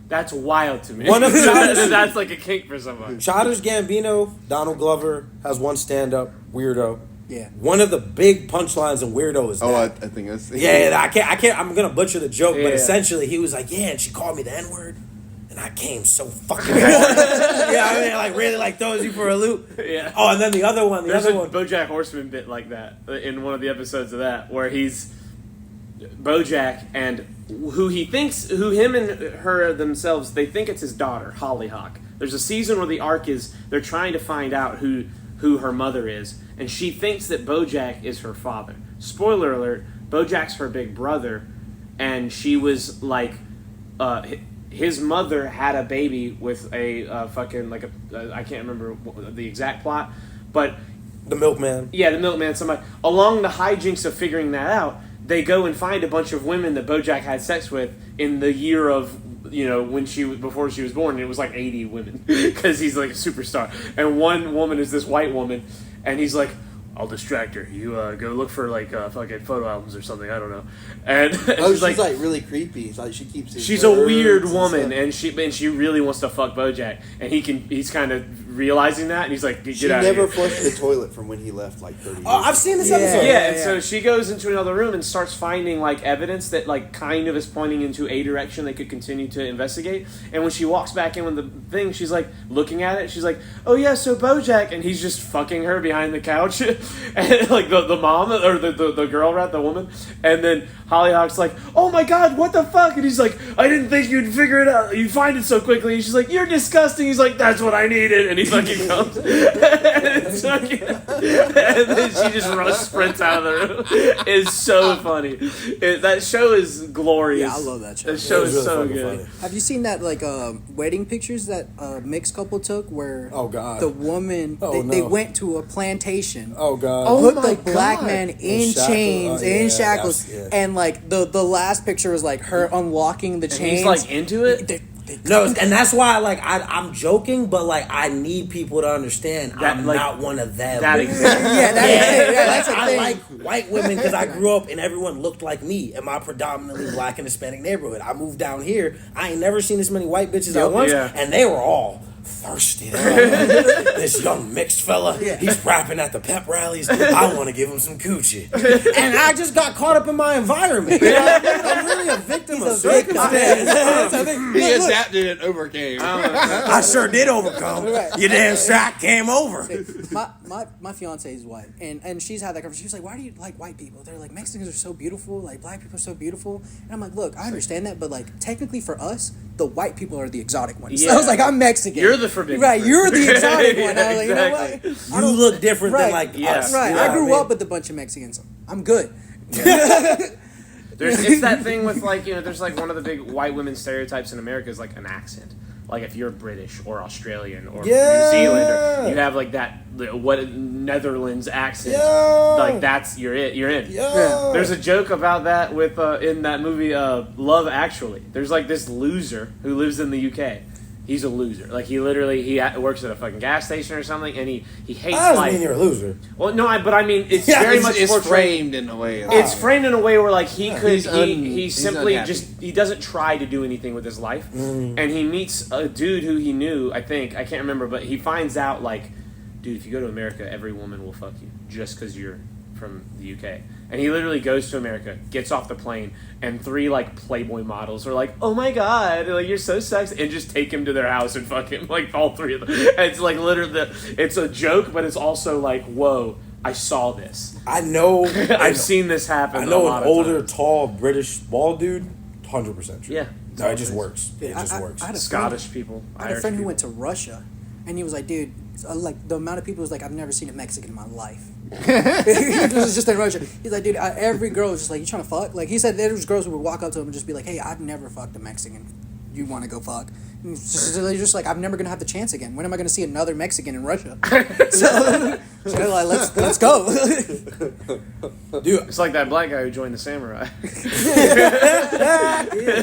that's wild to me. One of the- that's like a kink for somebody. Childish Gambino, Donald Glover has one stand-up, Weirdo. yeah. One of the big punchlines in Weirdo is Oh, I that. think that's Yeah, I can't. I'm gonna butcher the joke, Yeah. but essentially he was like, "Yeah," and she called me the N-word, and I came so fucking hard. Yeah, I mean, like really, like throws you for a loop. Yeah. Oh, and then the other one, There's a BoJack Horseman bit like that in one of the episodes of that, where he's BoJack and who him and her themselves, they think it's his daughter, Hollyhock. There's a season where the arc is they're trying to find out who her mother is, and she thinks that BoJack is her father. Spoiler alert: BoJack's her big brother, and she was like, his mother had a baby with a fucking like I can't remember the exact plot, but the milkman. yeah, the milkman. Somebody along the hijinks of figuring that out, they go and find a bunch of women that BoJack had sex with in the year of before she was born. And it was like 80 women because he's like a superstar. And one woman is this white woman, and he's like, I'll distract her. You go look for like fucking photo albums or something. I don't know. And Oh, she's like really creepy. It's like she keeps. his she's a weird birds woman, stuff. and she really wants to fuck BoJack, and he's kind of realizing that, and he's like, get She out never of here. flushed the toilet from when he left like 30 years. Oh, I've seen this Yeah. episode. Yeah, and so she goes into another room and starts finding like evidence that like kind of is pointing into a direction they could continue to investigate. And when she walks back in with the thing, she's like looking at it. She's like, "Oh yeah, so BoJack," and he's just fucking her behind the couch, and like the mom or the girl, right, the woman. And then Hollyhock's like, "Oh my god, what the fuck?" And he's like, "I didn't think you'd figure it out. You'd find it so quickly." And she's like, "You're disgusting." He's like, "That's what I needed," and he fucking comes. And then she just sprints out of the room. It's so funny. That show is glorious. Yeah, I love that show. That show It was is really so fucking good. funny. Have you seen that like wedding pictures that mixed couple took where Oh, God. the woman Oh, they no. went to a plantation. Oh god. Put my the black God. man in shackles. chains, Oh, yeah, in shackles, that's- yeah. and like the last picture was like her unlocking the And chains. he's like into it. They- No, and that's why like I'm joking, but like I need people to understand That, I'm like, not one of them. That exists. yeah, that is it. Yeah, that's a I thing. like white women because I grew up and everyone looked like me in my predominantly black and Hispanic neighborhood. I moved down here. I ain't never seen this many white bitches at Yep. once, Yeah. and they were all thirsty. This young mixed fella, he's rapping at the pep rallies. I want to give him some coochie. And I just got caught up in my environment. You know what I mean? I'm really a victim of circumstance. He adapted and overcame. I sure did overcome. Your damn shot came over. My fiance is white, and she's had that conversation. She's like, "Why do you like white people? They're like, Mexicans are so beautiful, like black people are so beautiful." And I'm like, "Look, I understand that, but like technically for us, the white people are the exotic ones." Yeah. I was like, "I'm Mexican. You're the forbidden right? fruit. You're the exotic one." I was like, Exactly. "You know what? You look different than like us. Right. You know I what grew mean? up with a bunch of Mexicans. I'm good." It's that thing with like, you know, there's like one of the big white women stereotypes in America is like an accent. Like if you're British or Australian or New Zealander, you have like that Netherlands accent. Like that's you're in. There's a joke about that with in that movie Love Actually. There's like this loser who lives in the UK. He's a loser. Like he works at a fucking gas station or something, and he hates I life. mean you're a loser. Well, no, but I mean it's very much It's portrayed. framed in a way. It's framed in a way where like he He's simply unhappy. just he doesn't try to do anything with his life, and he meets a dude who he knew, I can't remember, but he finds out like, dude, if you go to America, every woman will fuck you just because you're from the UK. And he literally goes to America, gets off the plane, and 3 like Playboy models are like, "Oh my god, like you're so sexy," and just take him to their house and fuck him, like all 3 of them. And it's like literally, it's a joke, but it's also like, whoa, I saw this. I know. I've seen this happen. I know a lot an of older, times. tall British bald dude. 100% true. Yeah, No, it just works. It just works. I had a Scottish people. I had a Irish friend who people. went to Russia, and he was like, "Dude, like the amount of people was like, I've never seen a Mexican in my life." This was just in Russia. He's like, "Dude, every girl was just like, you trying to fuck?" Like he said, there was girls who would walk up to him and just be like, "Hey, I've never fucked a Mexican. You want to go fuck?" And they're just like, "I'm never gonna have the chance again. When am I gonna see another Mexican in Russia?" so like, let's go. Dude, It's like that black guy who joined the samurai. he's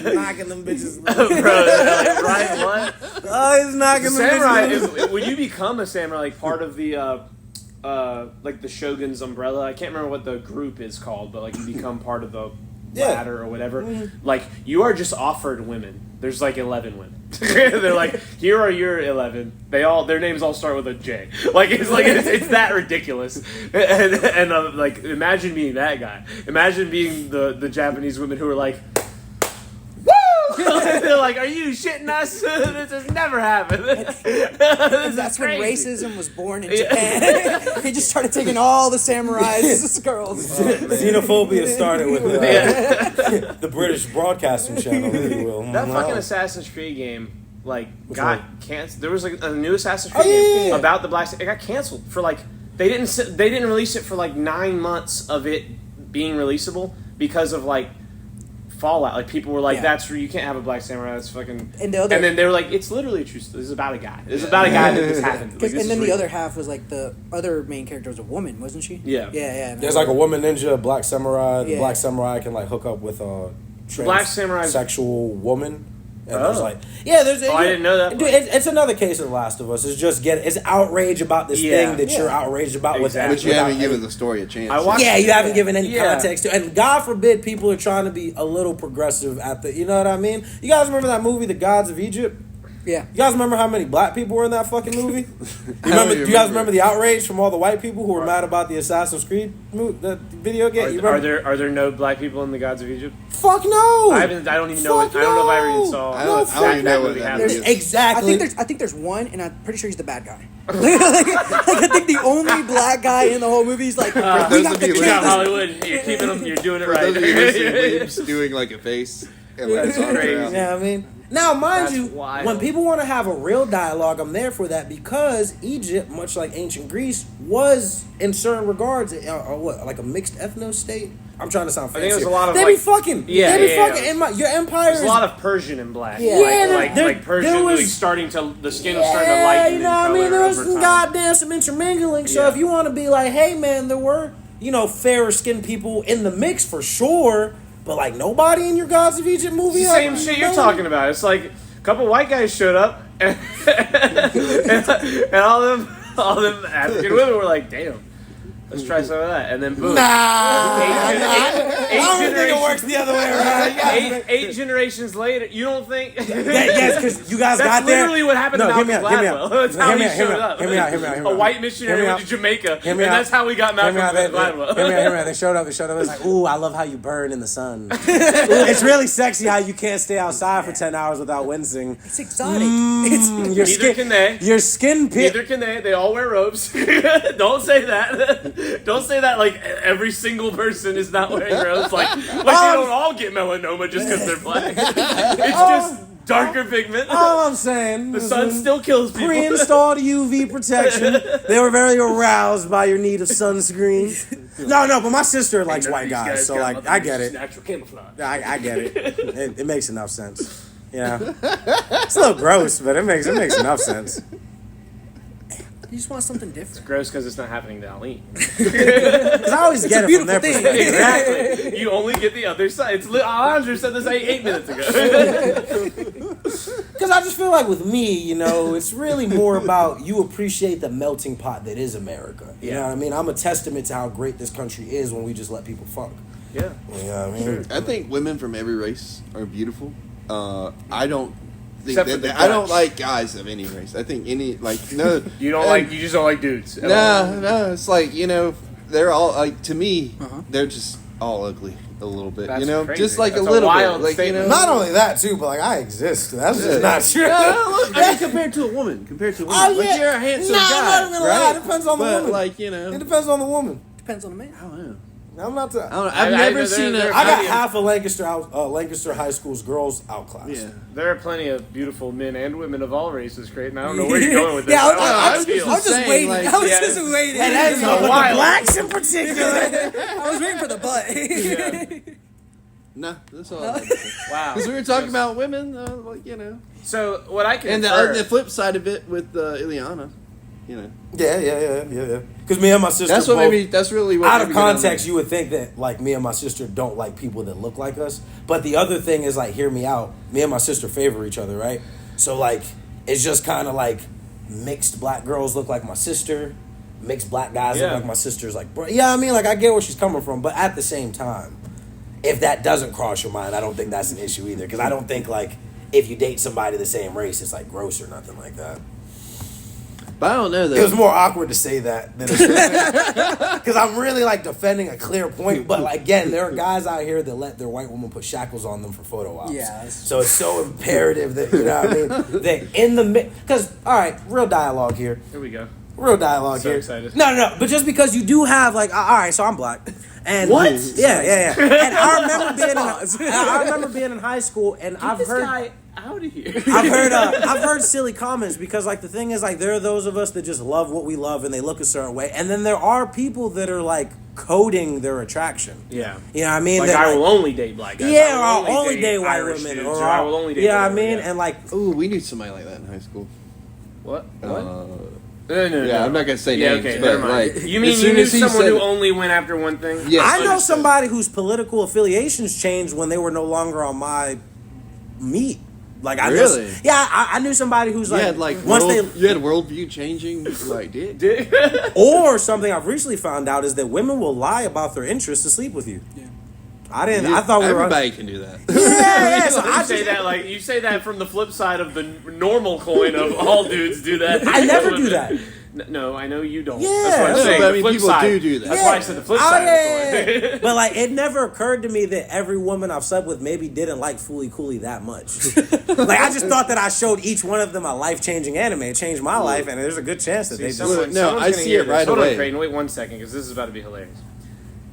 knocking them bitches. Bro, like, right? What? Oh, he's knocking them Samurai bitches. is when you become a samurai, like part of the like the shogun's umbrella. I can't remember what the group is called, but like you become part of the ladder or whatever. Like you are just offered women. There's like 11 women. They're like, here are your 11. Their names all start with a J. Like it's that ridiculous. And like imagine being that guy. Imagine being the Japanese women who are like, woo! They're like, are you shitting us? This has never happened. That's when racism was born in Japan. He just started taking all the samurais' girls. Xenophobia started with the British Broadcasting Channel, if you will. That fucking Assassin's Creed game, like, got canceled. There was like a new Assassin's Creed game about the Black. It got canceled for like they didn't release it for like 9 months of it being releasable because of like fallout. Like people were like, "That's you can't have a black samurai. That's fucking." And then they were like, "It's literally true. This is about a guy. This is about a guy that this happened." Like, And then the other half was like the other main character was a woman, wasn't she? Yeah. There's like a woman ninja, a black samurai. The black samurai can like hook up with a Black samurai sexual woman. And there's like, there's. I didn't know that. Dude, it's another case of The Last of Us. It's just it's outrage about this thing that you're outraged about. Exactly. But you haven't given the story a chance. You haven't given any context to, and God forbid people are trying to be a little progressive at the. You know what I mean? You guys remember that movie, The Gods of Egypt? Yeah. You guys remember how many black people were in that fucking movie? Do you guys remember the outrage from all the white people who were mad about the Assassin's Creed the video game? Are there no black people in the Gods of Egypt? Fuck no! I don't even know. I don't know if I ever even saw. I don't even know what that happened. is. Exactly. I think there's one, and I'm pretty sure he's the bad guy. I think the only black guy in the whole movie is like, we got those the of you kill. Yeah, Hollywood. You're keeping them. You're doing it For right. those of you listening, Weeb's doing like a face. And like, That's arms crazy. around. Yeah, I mean, now mind That's you, wild. when people want to have a real dialogue, I'm there for that because Egypt, much like ancient Greece, was in certain regards, like a mixed ethno state. I'm trying to sound fancy. I think there's a lot of they like, be fucking. Yeah, they be yeah, fucking. yeah. And your empire There's is a lot of Persian and black. Yeah. Like Persian there was- like starting to the skin was starting to lighten. you know what I mean? There was over some time. goddamn some intermingling. So Yeah. if you want to be like, hey man, there were fairer skinned people in the mix for sure, but like nobody in your Gods of Egypt movie. It's the same shit you're talking about. It's like a couple white guys showed up, and all them African women were like, "Damn, Let's try some of that, and then boom. I don't think it works the other way around. Eight generations later, you don't think? Yes, because you guys got there. That's literally what happened to Malcolm Gladwell. That's how he showed up. Hear me out. A white missionary went to Jamaica, and that's how we got Malcolm Gladwell. Hear me out. They showed up. It's like, ooh, I love how you burn in the sun. It's really sexy how you can't stay outside for 10 hours without wincing. It's exotic. Neither can they. Your skin pit. Neither can they. They all wear robes. Don't say that. Don't say that like every single person is not wearing robes. Like they don't all get melanoma just because they're black. It's just darker pigment. All I'm saying, the sun still kills people. Pre-installed UV protection. They were very aroused by your need of sunscreen. No, but my sister likes white guys, so like I get it. Natural camouflage. I get it. It makes enough sense. Yeah, it's a little gross, but it makes enough sense. You just want something different. It's gross because it's not happening to Aline. Because I always get it from their perspective. Exactly. You only get the other side. Alejandro said this 8 minutes ago. Because I just feel like with me, it's really more about you appreciate the melting pot that is America. You know what I mean? I'm a testament to how great this country is when we just let people fuck. Yeah. You know what I mean? I think women from every race are beautiful. I don't think Except I don't like guys of any race. I think no. You just don't like dudes. No. It's like they're all like to me. They're just all ugly a little bit. That's crazy. Just like That's a little wild bit. statement. Not only that, too, but like I exist. That's just not true. I mean, compared to a woman, like you're a handsome guy. I'm not even gonna lie. It depends on the woman. Like it depends on the woman. Depends on the man. I don't know. I'm not. I've never seen a. I got half of Lancaster High School's girls outclassed. Yeah. There are plenty of beautiful men and women of all races, Creighton. I don't know where you're going with this. Yeah, I was just waiting. like, I was just waiting. And that's so the wild. blacks in particular. I was waiting for the butt. No, that's all. Wow. Because we were talking about women, So what I can and infer, the flip side of it with Ileana, Yeah. Because me and my sister. That's what made me. That's really what. Out made of me get on context, you would think that like me and my sister don't like people that look like us. But the other thing is like, hear me out. Me and my sister favor each other, right? So like, it's just kind of like mixed black girls look like my sister, mixed black guys look like my sister's like, bro. Yeah, I mean, like I get where she's coming from, but at the same time, if that doesn't cross your mind, I don't think that's an issue either. Because I don't think like if you date somebody the same race, it's like gross or nothing like that. But I don't know though. It was more awkward to say that than because I'm really like defending a clear point. But like, again, there are guys out here that let their white woman put shackles on them for photo ops. Yeah. So it's so imperative that that in the because all right, real dialogue here. here we go. Real dialogue So here. excited. No. But just because you do have like, all right, so I'm black. And What? Yeah. And I remember being in high school, and I've heard guy out of here. I've heard silly comments because like the thing is like there are those of us that just love what we love and they look a certain way, and then there are people that are like coding their attraction. Yeah. You know what I mean? Like that, I will only date black guys. Yeah, I will or I'll only date white Irish women, dudes, or I will only date. yeah, I whatever, mean, yeah. and like Ooh, we knew somebody like that in high school. What? No, No. I'm not gonna say Yeah, names, okay, but never mind. like, You mean as you soon knew as he someone said who it- only went after one thing? Yes. I know Understood. somebody whose political affiliations changed when they were no longer on my meat. Like I Really? I knew somebody who's You like had like once you had worldview changing like did. or something I've recently found out is that women will lie about their interests to sleep with you. Yeah. I thought we were Everybody can do that. Yeah. So I You say that like you say that from the flip side of the normal coin of all dudes do that. I never do that. No, I know you don't. Yeah. That's what I'm No, saying. but I The mean, flip people side. do that. That's why I said the flip side of the coin. But like, it never occurred to me that every woman I've slept with maybe didn't like Fooly Cooley that much. Like, I just thought that I showed each one of them a life-changing anime. It changed my life, and there's a good chance that they just. No, someone's I gonna see hear it right this. Hold away. on, Creighton. Wait 1 second, because this is about to be hilarious.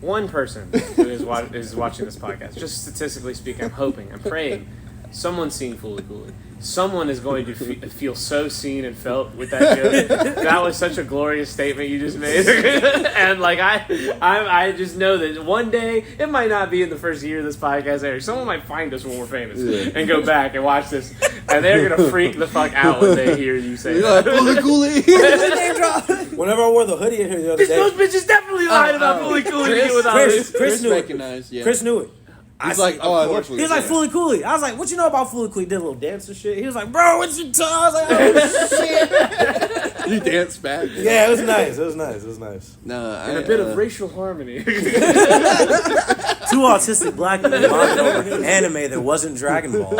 One person who is watching this podcast, just statistically speaking, I'm hoping, I'm praying, someone's seen Fooly Cooley. Someone is going to feel so seen and felt with that joke. That was such a glorious statement you just made. And like I just know that one day, it might not be in the first year of this podcast airs. Someone might find us when we're famous and go back and watch this, and they're gonna freak the fuck out when they hear you say that. Whenever I wore the hoodie in here the other day, Those bitches definitely lied about Fooly Cooley to you without Chris knew it. recognized, yeah. Chris knew it. He's like, oh, I love He was like, Fooly Cooley. I was like, what you know about Fooly Cooley? Did a little dance and shit. He was like, bro, what's your tongue? I was like, oh, shit. You danced back. Yeah, it was nice. It was nice. No, And a bit of racial harmony. Two autistic black men bonded over anime that wasn't Dragon Ball.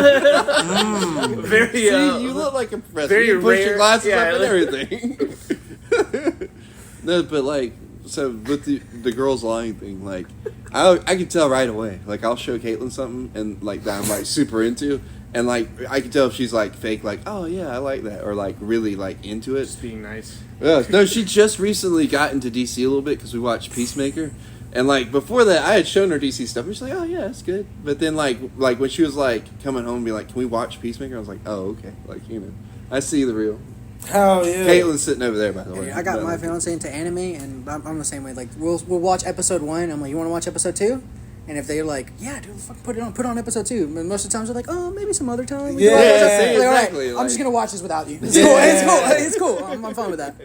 Very, See, you look like a professor. very You push your rare- glasses yeah, up and like- everything. No, but like, so with the girls lying thing, like, I can tell right away. Like, I'll show Caitlin something and like that I'm like super into, and like I can tell if she's like fake, like, oh yeah, I like that, or like really like into it. Just being nice. Yeah, no, she just recently got into DC a little bit because we watched Peacemaker, and like before that, I had shown her DC stuff, and she's like, "Oh yeah, it's good." But then like when she was like coming home, and be like, "Can we watch Peacemaker?" I was like, "Oh okay," like I see the real. Hell yeah. Caitlin's sitting over there, by the way. I got my fiance into anime, and I'm the same way. Like we'll watch episode 1. I'm like, you want to watch episode 2? And if they're like, yeah, dude, fucking put on episode 2. And most of the times they're like, oh, maybe some other time. Yeah, Like, all right, exactly, I'm like- just gonna watch this without you. It's Yeah. cool. It's cool. I'm fine with that.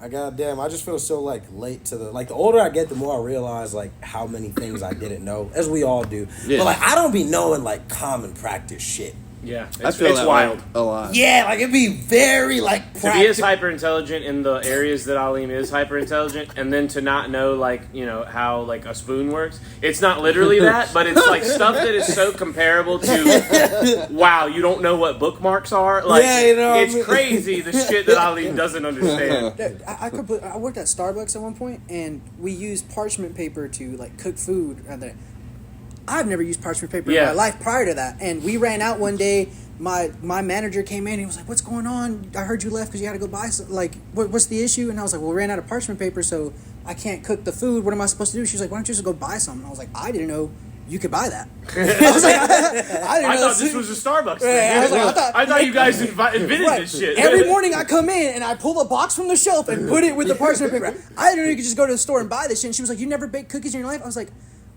I goddamn, I just feel so like late to the the older I get, the more I realize like how many things I didn't know, as we all do. Yeah. But like I don't be knowing like common practice shit. Yeah, I feel it's that wild. way a lot. Yeah, like it'd be very like To be as practical. hyper intelligent in the areas that Aleem is hyper intelligent, and then to not know how like a spoon works. It's not literally that, but it's like stuff that is so comparable to wow, you don't know what bookmarks are. Like Yeah, you know what it's I mean? crazy the shit that Aleem doesn't understand. Dude, I worked at Starbucks at one point, and we used parchment paper to like cook food. I've never used parchment paper in Yeah. my life prior to that, and we ran out one day. My manager came in. He was like, "What's going on? I heard you left because you had to go buy some. Like, what's the issue?" And I was like, "Well, we ran out of parchment paper, so I can't cook the food. What am I supposed to do?" She was like, "Why don't you just go buy some?" And I was like, "I didn't know you could buy that." I was like, I didn't I know thought this was a Starbucks thing. Yeah, I was like, I thought you guys invented Right. this shit. Every morning I come in and I pull a box from the shelf and put it with the parchment paper. I didn't know you could just go to the store and buy this shit. And she was like, "You never baked cookies in your life?" I was like,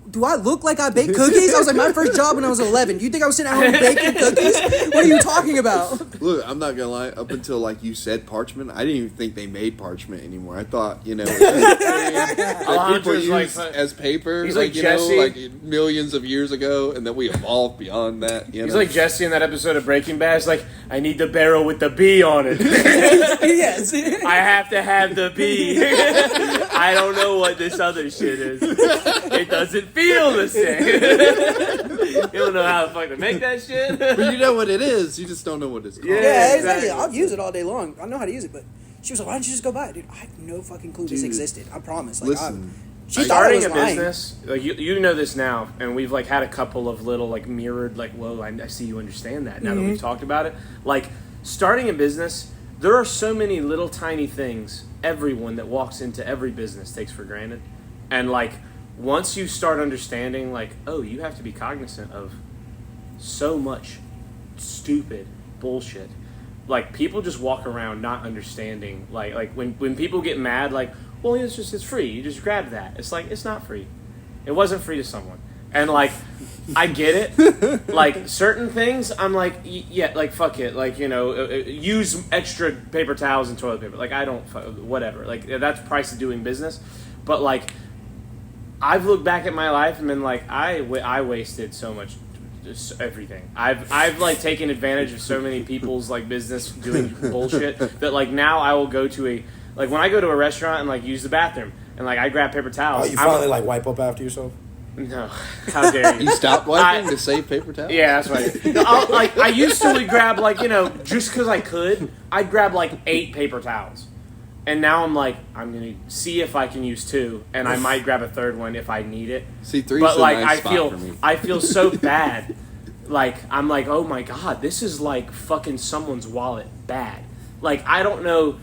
"Do I look like I bake cookies?" I was like, my first job when I was 11. Do you think I was sitting at home baking cookies? What are you talking about? Look, I'm not gonna lie. Up until like you said parchment, I didn't even think they made parchment anymore. I thought people Alejandro's used like- as paper, he's like like you Jesse. know, like millions of years ago, and then we evolved beyond that. You He's know? like Jesse in that episode of Breaking Bad. He's like, I need the barrel with the B on it. Yes. I have to have the B. I don't know what this other shit is. It doesn't feel the same. You don't know how the fuck to make that shit. But you know what it is. You just don't know what it's called. Yeah. Yeah, exactly. exactly. I'll use it all day long. I know how to use it, but she was like, "Why don't you just go buy it?" Dude, I had no fucking clue this Dude, existed. I promise. Like, listen, she thought it Starting was a lying. business, like you know this now, and we've like had a couple of little like mirrored, like, whoa, I see you understand that now that we've talked about it. Like starting a business, there are so many little tiny things everyone that walks into every business takes for granted, and like once you start understanding, like, oh, you have to be cognizant of so much stupid bullshit. Like people just walk around not understanding. Like when people get mad, like, well, it's free. You just grab that. It's like it's not free. It wasn't free to someone. And like, I get it. Like certain things, I'm like, yeah, like fuck it. Like use extra paper towels and toilet paper. Like I don't, whatever. Like that's the price of doing business. But like, I've looked back at my life and been like, I wasted so much. Just everything. I've like taken advantage of so many people's like business doing bullshit that like now I will go to when I go to a restaurant and like use the bathroom and like I grab paper Oh, towels. you finally like wipe up after yourself? No, how dare you? You stopped wiping to save paper towels? Yeah, that's right. No, I used to grab just because I could, I'd grab like 8 paper towels. And now I'm like, I'm going to see if I can use 2, and I might grab a third one if I need it. See, 3's But a like nice spot for me. I feel so bad. Like I'm like, oh my god, this is like fucking someone's wallet bad. Like I don't know.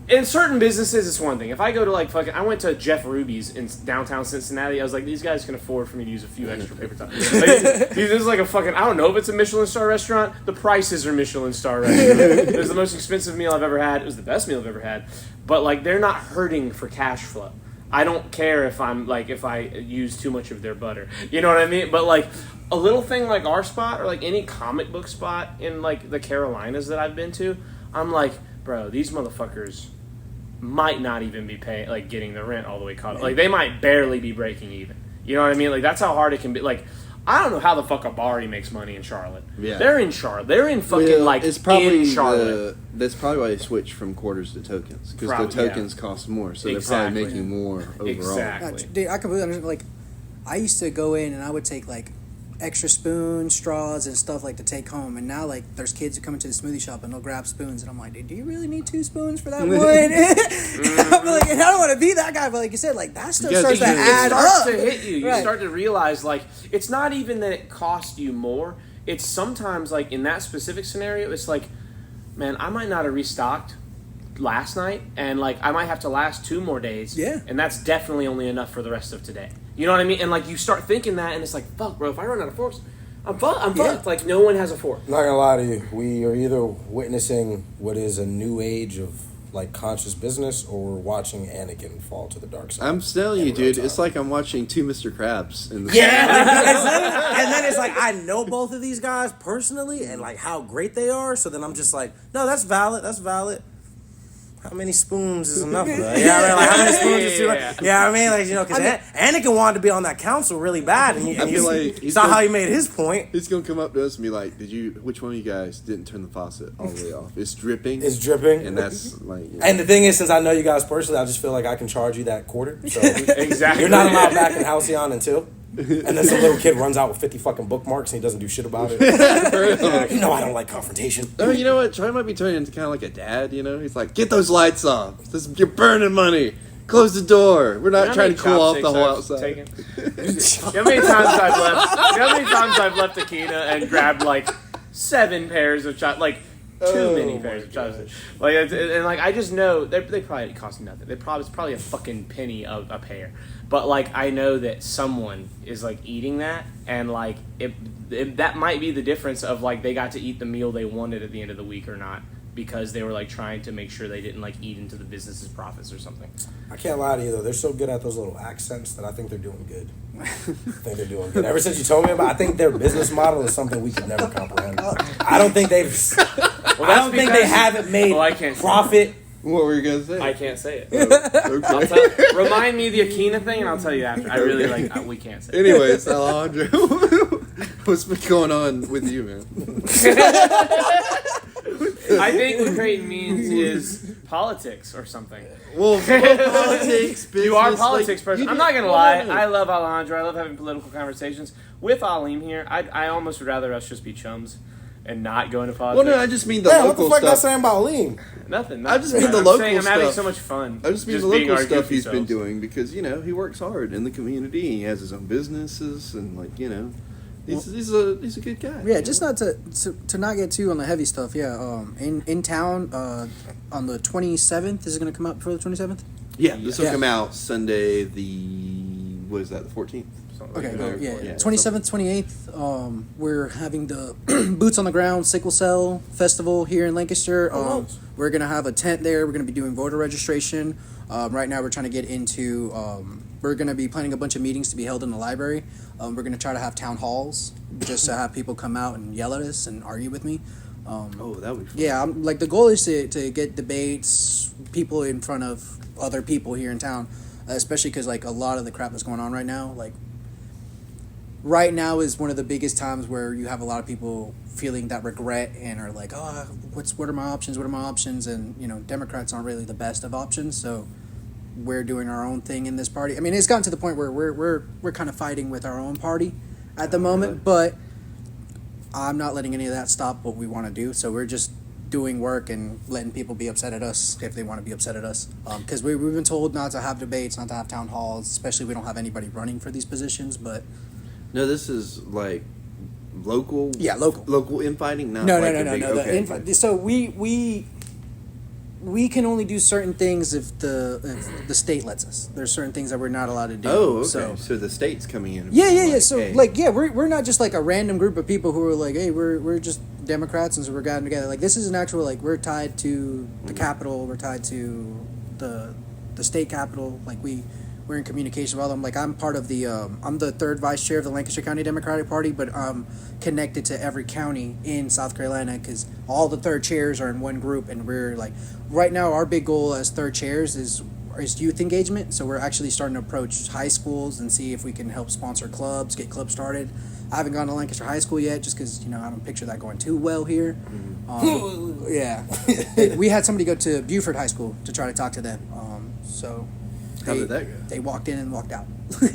In certain businesses, it's one thing. If I go to I went to Jeff Ruby's in downtown Cincinnati. I was like, these guys can afford for me to use a few extra paper towels. Like, this is like a fucking, I don't know if it's a Michelin star restaurant. The prices are Michelin star restaurant. It was the most expensive meal I've ever had. It was the best meal I've ever had. But like, they're not hurting for cash flow. I don't care if if I use too much of their butter. You know what I mean? But like a little thing like our spot or like any comic book spot in like the Carolinas that I've been to, I'm like, bro, these motherfuckers might not even be paying, getting the rent all the way caught up. Like they might barely be breaking even. You know what I mean? Like that's how hard it can be. Like I don't know how the fuck a Bari makes money in Charlotte. Yeah. They're in Charlotte. They're in fucking It's probably in Charlotte. that's probably why they switched from quarters to tokens because the Probably, tokens cost more, so they're Exactly. probably making more overall. Exactly. Dude, I completely understand. Like, I used to go in and I would take like extra spoons, straws, and stuff like to take home. And now, like, there's kids who come into the smoothie shop and they'll grab spoons, and I'm like, dude, do you really need 2 spoons for that one? I'm like, and I don't want to be that guy, but like you said, like that stuff You guys- starts to it add starts up. to hit you. You Right. start to realize, like, it's not even that it costs you more. It's sometimes, like, in that specific scenario, it's like, man, I might not have restocked last night, and, like, I might have to last 2 more days. Yeah. And that's definitely only enough for the rest of today. You know what I mean? And, like, you start thinking that, and it's like, fuck, bro, if I run out of forks, I'm fucked. Like, no one has a fork. I'm not gonna lie to you. We are either witnessing what is a new age of like conscious business, or we're watching Anakin fall to the dark side. I'm telling you, In real dude, it's time. like I'm watching 2 Mr. Krabs in the And then it's like I know both of these guys personally and like how great they are. So then I'm just like, no, that's valid. That's valid. How many spoons is enough of that? Yeah, I mean, like how many spoons is too much? Yeah, I mean, like because Anakin wanted to be on that council really bad, and I feel like you saw how he made his point. He's gonna come up to us and be like, which one of you guys didn't turn the faucet all the way off? It's dripping. It's dripping, And that's like, you know. And the thing is, since I know you guys personally, I just feel like I can charge you that quarter. So Exactly. you're not allowed back in Halcyon until. And then some little kid runs out with 50 fucking bookmarks and he doesn't do shit about it. You know I don't like confrontation. Oh, you know what? Troy might be turning into kind of like a dad, you know? He's like, get those lights off. You're burning money. Close the door. We're not trying to cool off the whole outside. You know how many times I've left? You know how many times I've left Akina and grabbed like 7 pairs of like too many pairs of chopsticks. Like and like I just know they probably cost nothing. It's probably a fucking penny a pair. But like I know that someone is like eating that, and like that might be the difference of like they got to eat the meal they wanted at the end of the week or not, because they were like trying to make sure they didn't like eat into the business's profits or something. I can't lie to you though, they're so good at those little accents that I think they're doing good. I think they're doing good. Ever since you told me about it, I think their business model is something we could never comprehend. I don't think they've I don't think they haven't made I can't profit. What were you going to say? I can't say it. Okay. Remind me of the Akina thing, and I'll tell you after. I really like. We can't say it. Anyways, Alejandro, what's been going on with you, man? I think what Creighton means is politics or something. Well, politics, business. You are a politics like, person. I'm not gonna lie. I love Alejandro. I love having political conversations with Aleem here. I almost would rather us just be chums and not go into politics. Well, no, I just mean the Yeah, what the local fuck that stuff. saying about Leem? Nothing. I just mean the I'm local saying I'm having stuff. so much fun. I just mean the being local our stuff goofy he's been selves. doing because, you know, he works hard in the community. He has his own businesses and, like, you know, he's a good guy. Yeah, just not to not get too on the heavy stuff. Yeah, in town on the 27th. Is it going to come out before the 27th? Yeah, this will Yeah. come out Sunday what is that, the 14th? Okay, Yeah. yeah. 27th, 28th. We're having the Boots on the Ground Sickle Cell Festival here in Lancaster. nice. We're gonna have a tent there. We're gonna be doing voter registration. Right now, we're trying to get into. We're gonna be planning a bunch of meetings to be held in the library. We're gonna try to have town halls just to have people come out and yell at us and argue with me. Oh, that would be fun. Yeah, like the goal is to get debates, people in front of other people here in town, especially because like a lot of the crap that's going on right now, like right now is one of the biggest times where you have a lot of people feeling that regret and are like, oh, what are my options? And you know, Democrats aren't really the best of options, so we're doing our own thing in this party. I mean, it's gotten to the point where we're kind of fighting with our own party at the moment, but I'm not letting any of that stop what we want to do. So we're just doing work and letting people be upset at us if they want to be upset at us. Because we've been told not to have debates, not to have town halls, especially we don't have anybody running for these positions. But No, this is like local. Yeah, local. Local infighting. Not no. like a big, okay. So we can only do certain things if the state lets us. There's certain things that we're not allowed to do. Oh, okay. So So the state's coming in. and yeah. being So hey. we're not just like a random group of people who are like, hey, we're just Democrats and so we're gathering together. Like this is an actual like we're tied to the Capitol. We're tied to the state Capitol. Like we're in communication with all them. Like I'm part of the I'm the third vice chair of the Lancaster County Democratic Party, but I'm connected to every county in South Carolina because all the third chairs are in one group, and we're like right now our big goal as third chairs is is youth engagement. So we're actually starting to approach high schools and see if we can help sponsor clubs, get clubs started. I haven't gone to Lancaster High School yet, just because I don't picture that going too well here. Yeah, we had somebody go to Buford High School to try to talk to them. How did that go? They walked in and walked out.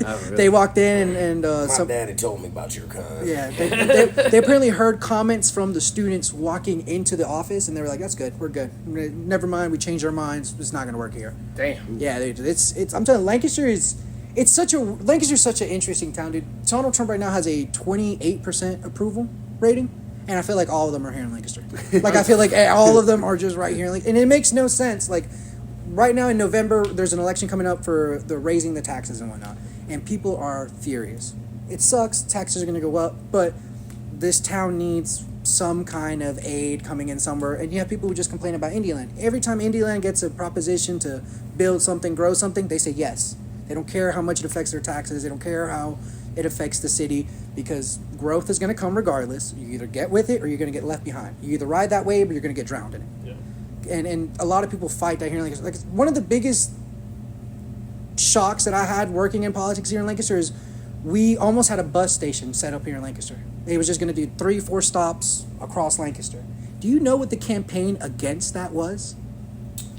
Oh, really? They walked in and My daddy told me about your kind. yeah, they apparently heard comments from the students walking into the office, and they were like, "That's good, we're good. Never mind, we changed our minds. It's not going to work here." Damn. Yeah, it's. I'm telling you, Lancaster's such an interesting town, dude. Donald Trump right now has a 28% approval rating, and I feel like all of them are here in Lancaster. Like I feel like all of them are just right here, and it makes no sense. Like right now in November, there's an election coming up for the raising the taxes and whatnot, and people are furious. It sucks. Taxes are going to go up, but this town needs some kind of aid coming in somewhere, and you have people who just complain about Indialand. Every time Indialand gets a proposition to build something, grow something, they say yes. They don't care how much it affects their taxes. They don't care how it affects the city, because growth is going to come regardless. You either get with it or you're going to get left behind. You either ride that wave or you're going to get drowned in it. Yeah. And a lot of people fight that here in Lancaster. Like one of the biggest shocks that I had working in politics here in Lancaster is we almost had a bus station set up here in Lancaster. They was just going to do 3-4 stops across Lancaster. Do you know what the campaign against that was?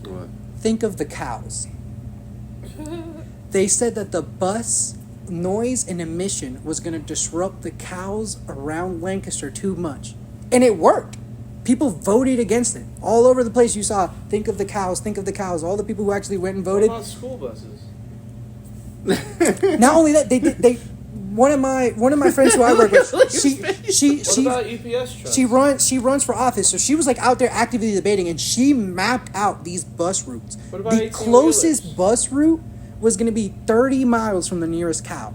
What? Think of the cows. They said that the bus noise and emission was going to disrupt the cows around Lancaster too much. And it worked. People voted against it. All over the place you saw, think of the cows, think of the cows. All the people who actually went and voted. What about school buses? Not only that, they one of my friends who I work with, What about UPS trucks? she runs for office, so she was like out there actively debating, and she mapped out these bus routes. What about The 18-wheelers? closest bus route was going to be 30 miles from the nearest cow.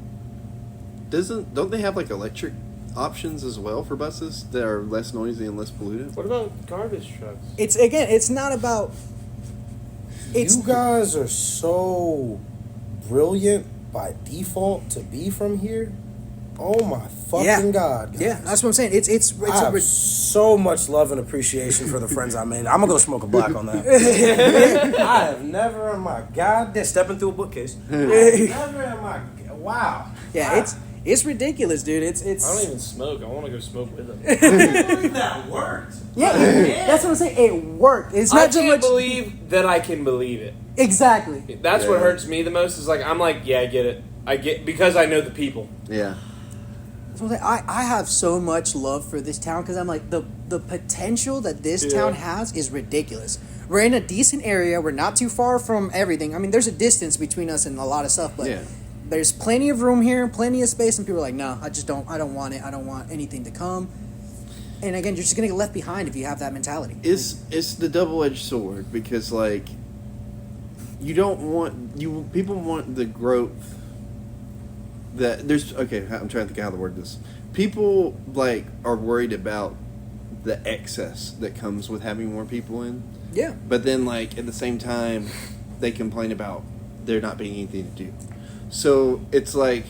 Don't they have like electric options as well for buses that are less noisy and less polluted? What about garbage trucks? It's not about. You guys are so brilliant by default to be from here. Oh my fucking god! Guys. Yeah, that's what I'm saying. It's I have so much love and appreciation for the friends I made. I'm gonna go smoke a black on that. I have never in my goddamn stepping through a bookcase. I have never in my wow. Yeah, it's ridiculous, dude. It's. I don't even smoke. I want to go smoke with them. That worked. Yeah, that's what I'm saying. It worked. It's not I so can't much. believe that I can believe it. Exactly. That's what Yeah. hurts me the most. Is like I'm like, yeah, I get it. I get because I know the people. Yeah. So I have so much love for this town because I'm like the potential that this town has is ridiculous. We're in a decent area. We're not too far from everything. I mean, there's a distance between us and a lot of stuff, but there's plenty of room here, plenty of space, and people are like, no, I don't want it. I don't want anything to come. And again, you're just gonna get left behind if you have that mentality. It's the double-edged sword because like people want the growth that there's I'm trying to think how to word this. People like are worried about the excess that comes with having more people in. Yeah. But then like at the same time they complain about there not being anything to do. So it's like,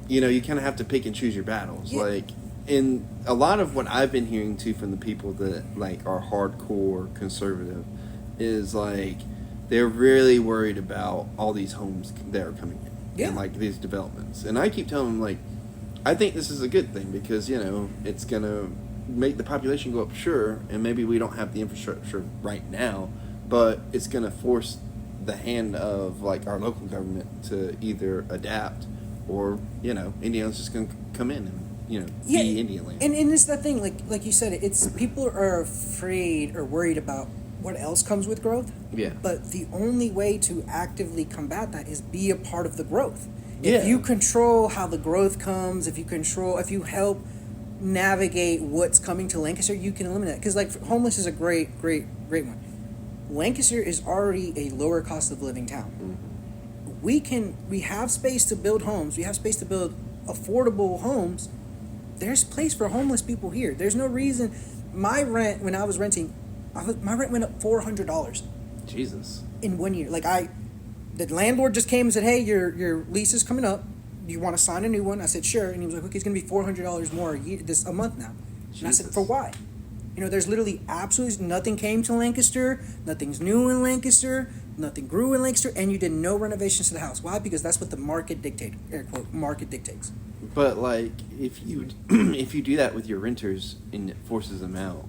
you kind of have to pick and choose your battles. Yeah. Like in a lot of what I've been hearing too from the people that like are hardcore conservative is like they're really worried about all these homes that are coming in. Yeah. And like these developments. And I keep telling them like I think this is a good thing because, it's going to make the population go up, sure, and maybe we don't have the infrastructure right now, but it's going to force the hand of like our local government to either adapt or, Indiana's just going to come in and, be Indian land. And it's that thing, like you said, it's people are afraid or worried about what else comes with growth. Yeah. But the only way to actively combat that is be a part of the growth. Yeah. If you control how the growth comes, if you help navigate what's coming to Lancaster, you can eliminate it. Because like homeless is a great one. Lancaster is already a lower cost of living town. Mm-hmm. We have space to build homes. We have space to build affordable homes. There's place for homeless people here. There's no reason. My rent when I was renting, my rent went up $400. Jesus. In 1 year. The landlord just came and said, "Hey, your lease is coming up. Do you want to sign a new one?" I said, "Sure." And he was like, "Okay, it's going to be $400 more a month now." And I said, "For why?" There's literally absolutely nothing came to Lancaster. Nothing's new in Lancaster. nothing grew in Lancaster, and you did no renovations to the house. Why? Because that's what the market dictated. Air quote, market dictates. But like, if you if you do that with your renters and it forces them out,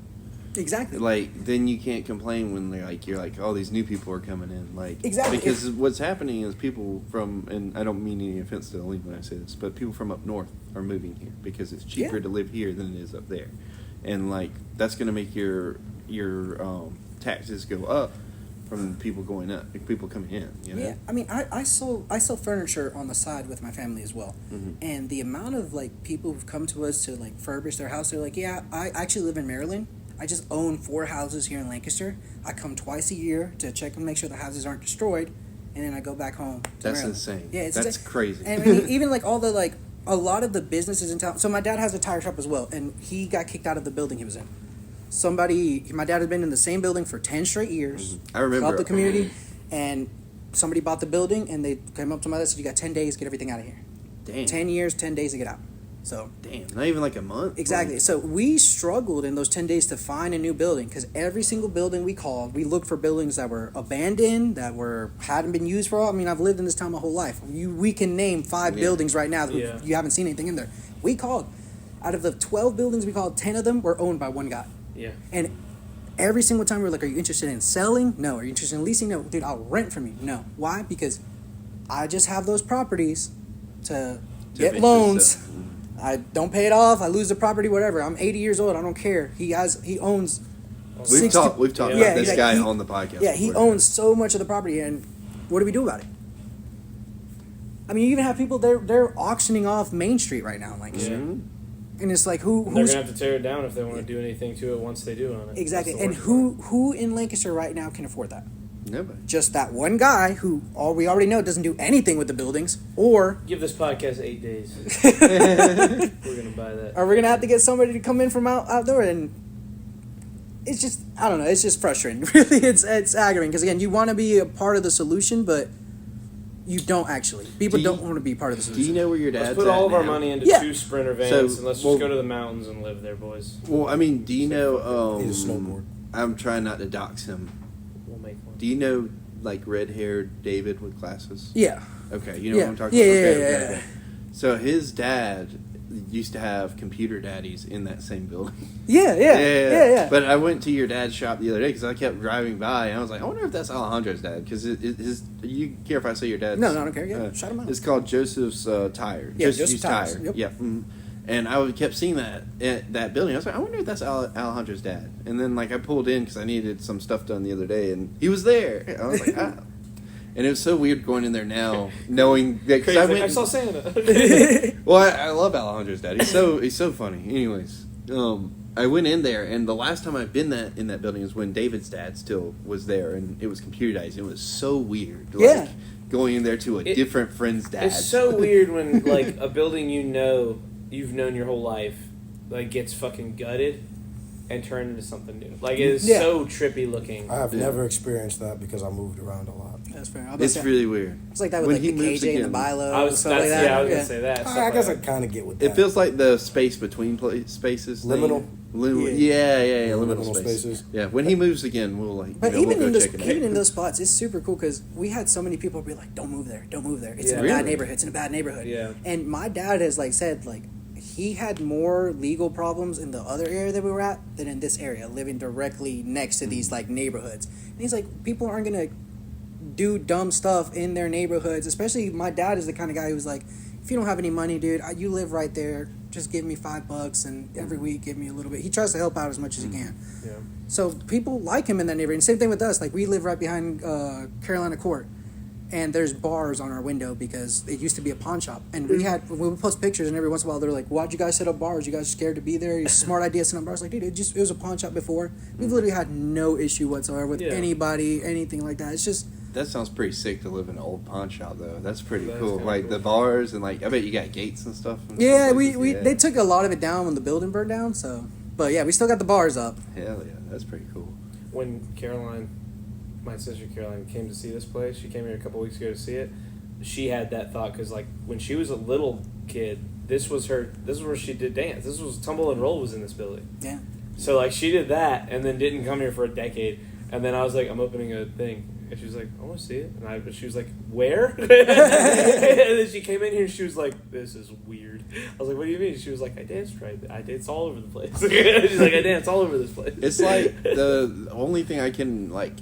Exactly. like then you can't complain when you're like, oh, these new people are coming in, like Exactly. because what's happening is people from, and I don't mean any offense to Leem when I say this, but people from up north are moving here because it's cheaper to live here than it is up there, and like that's going to make your taxes go up from people going up, people coming in. You know? Yeah, I mean, I sell furniture on the side with my family as well, and the amount of like people who've come to us to like furbish their house, they're like, yeah, I actually live in Maryland. I just own 4 houses here in Lancaster. I come twice a year to check and make sure the houses aren't destroyed, and then I go back home to That's Maryland. insane. Yeah, that's crazy. And I mean, even like all the like a lot of the businesses in town. So my dad has a tire shop as well, and he got kicked out of the building he was in. My dad had been in the same building for 10 straight years. I remember. Helped the community, and somebody bought the building, and they came up to my dad and said, "You got 10 days, get everything out of here." Damn. 10 years, 10 days to get out. So Damn, not even like a month. exactly. So we struggled in those 10 days to find a new building because every single building we called, we looked for buildings that were abandoned, that hadn't been used for all. I mean, I've lived in this town my whole life. We can name 5 buildings right now that you haven't seen anything in there. We called. Out of the 12 buildings we called, 10 of them were owned by one guy. Yeah. And every single time we were like, are you interested in selling? No. Are you interested in leasing? No. Dude, I'll rent from you. No. Why? Because I just have those properties to get eventually loans. sell. I don't pay it off. I lose the property, whatever. I'm 80 years old. I don't care. He owns. We've talked about this guy on the podcast. Yeah, he owns so much of the property, and what do we do about it? I mean, you even have people they're auctioning off Main Street right now, like, and it's like They're who's gonna have to tear it down if they want to do anything to it once they do on it. exactly, and who in Lancaster right now can afford that? Nobody. Just that one guy who we already know doesn't do anything with the buildings, or Give this podcast 8 days. We're gonna buy that. are we gonna have to get somebody to come in from outdoor? And it's just, I don't know, it's just frustrating. Really, it's aggravating because again, you want to be a part of the solution, but you don't actually. People don't want to be part of the Do solution. you know where your dad's Let's put all of our now? money into Yeah. 2 Sprinter vans So, and let's well- just go to the mountains and live there, boys. Well, I mean, do you know? Need a snowboard. I'm trying not to dox him. We'll make one. Do you know, like, red-haired David with glasses? Yeah. Okay, you know what I'm talking Yeah, about? yeah, Okay, yeah, okay, yeah. okay. So his dad used to have computer daddies in that same building. Yeah. But I went to your dad's shop the other day because I kept driving by and I was like, I wonder if that's Alejandro's dad because you care if I say your dad's? No, I don't care. Yeah, shout him out. It's called Joseph's Tire. Yeah, Joseph's Joseph's Tires. Tire. Yep. Yeah. Mhm. And I kept seeing that building. I was like, I wonder if that's Alejandro's dad. And then like I pulled in because I needed some stuff done the other day, and he was there. I was like, ah. And it was so weird going in there now, knowing that Crazy. I I saw Santa. well, I love Alejandro's dad. He's so funny. Anyways, I went in there, and the last time I've been in that building is when David's dad still was there, and it was computerized. It was so weird. Like, Yeah. going in there to a different friend's dad. It's so weird when like a building you've known your whole life like gets fucking gutted and turned into something new. Like it is so trippy looking. I have never experienced that because I moved around a lot. That's fair. It's really weird. It's like that with When like he the moves KJ and the again- Bilo. I was stuff like that. I was gonna say that. stuff I guess I like that. kind of get with that. It feels like the space between spaces. Liminal? Yeah, liminal Liminal spaces. spaces. Yeah, when he moves again, we'll like. But we'll even go in those, check it out. even in those spots, it's super cool because we had so many people be like, "Don't move there, don't move there. It's in a Really? bad neighborhood. It's in a bad neighborhood." Yeah. And my dad has like said like he had more legal problems in the other area that we were at than in this area, living directly next to these like neighborhoods. And he's like, people aren't gonna do dumb stuff in their neighborhoods. Especially my dad is the kind of guy who's like, if you don't have any money, dude, you live right there. Just give me $5 and every week give me a little bit. He tries to help out as much as he can. Yeah. So people like him in that neighborhood. And same thing with us. Like we live right behind Carolina Court, and there's bars on our window because it used to be a pawn shop. And we would post pictures, and every once in a while they're like, "Why'd you guys set up bars? You guys scared to be there? It's a smart idea setting up bars." Like, dude, it was a pawn shop before. We've literally had no issue whatsoever with anybody, anything like that. It's just. That sounds pretty sick to live in an old pawn shop, though. That's pretty That is cool. kinda Like cool. the bars and like I bet you got gates and stuff. And Yeah, stuff we like that. they took a lot of it down when the building burned down. So, but yeah, we still got the bars up. Hell yeah, that's pretty cool. When Caroline, my sister Caroline, came to see this place, she came here a couple weeks ago to see it. She had that thought because, like, when she was a little kid, this was where she did dance. This was Tumble and Roll was in this building. Yeah. So like she did that and then didn't come here for a decade. And then I was like, I'm opening a thing. and she was like, I want to see it. But she was like, where? And then she came in here and she was like, this is weird. I was like, what do you mean? She was like, I danced right. I dance all over the place. She's like, I dance all over this place. It's like the only thing I can like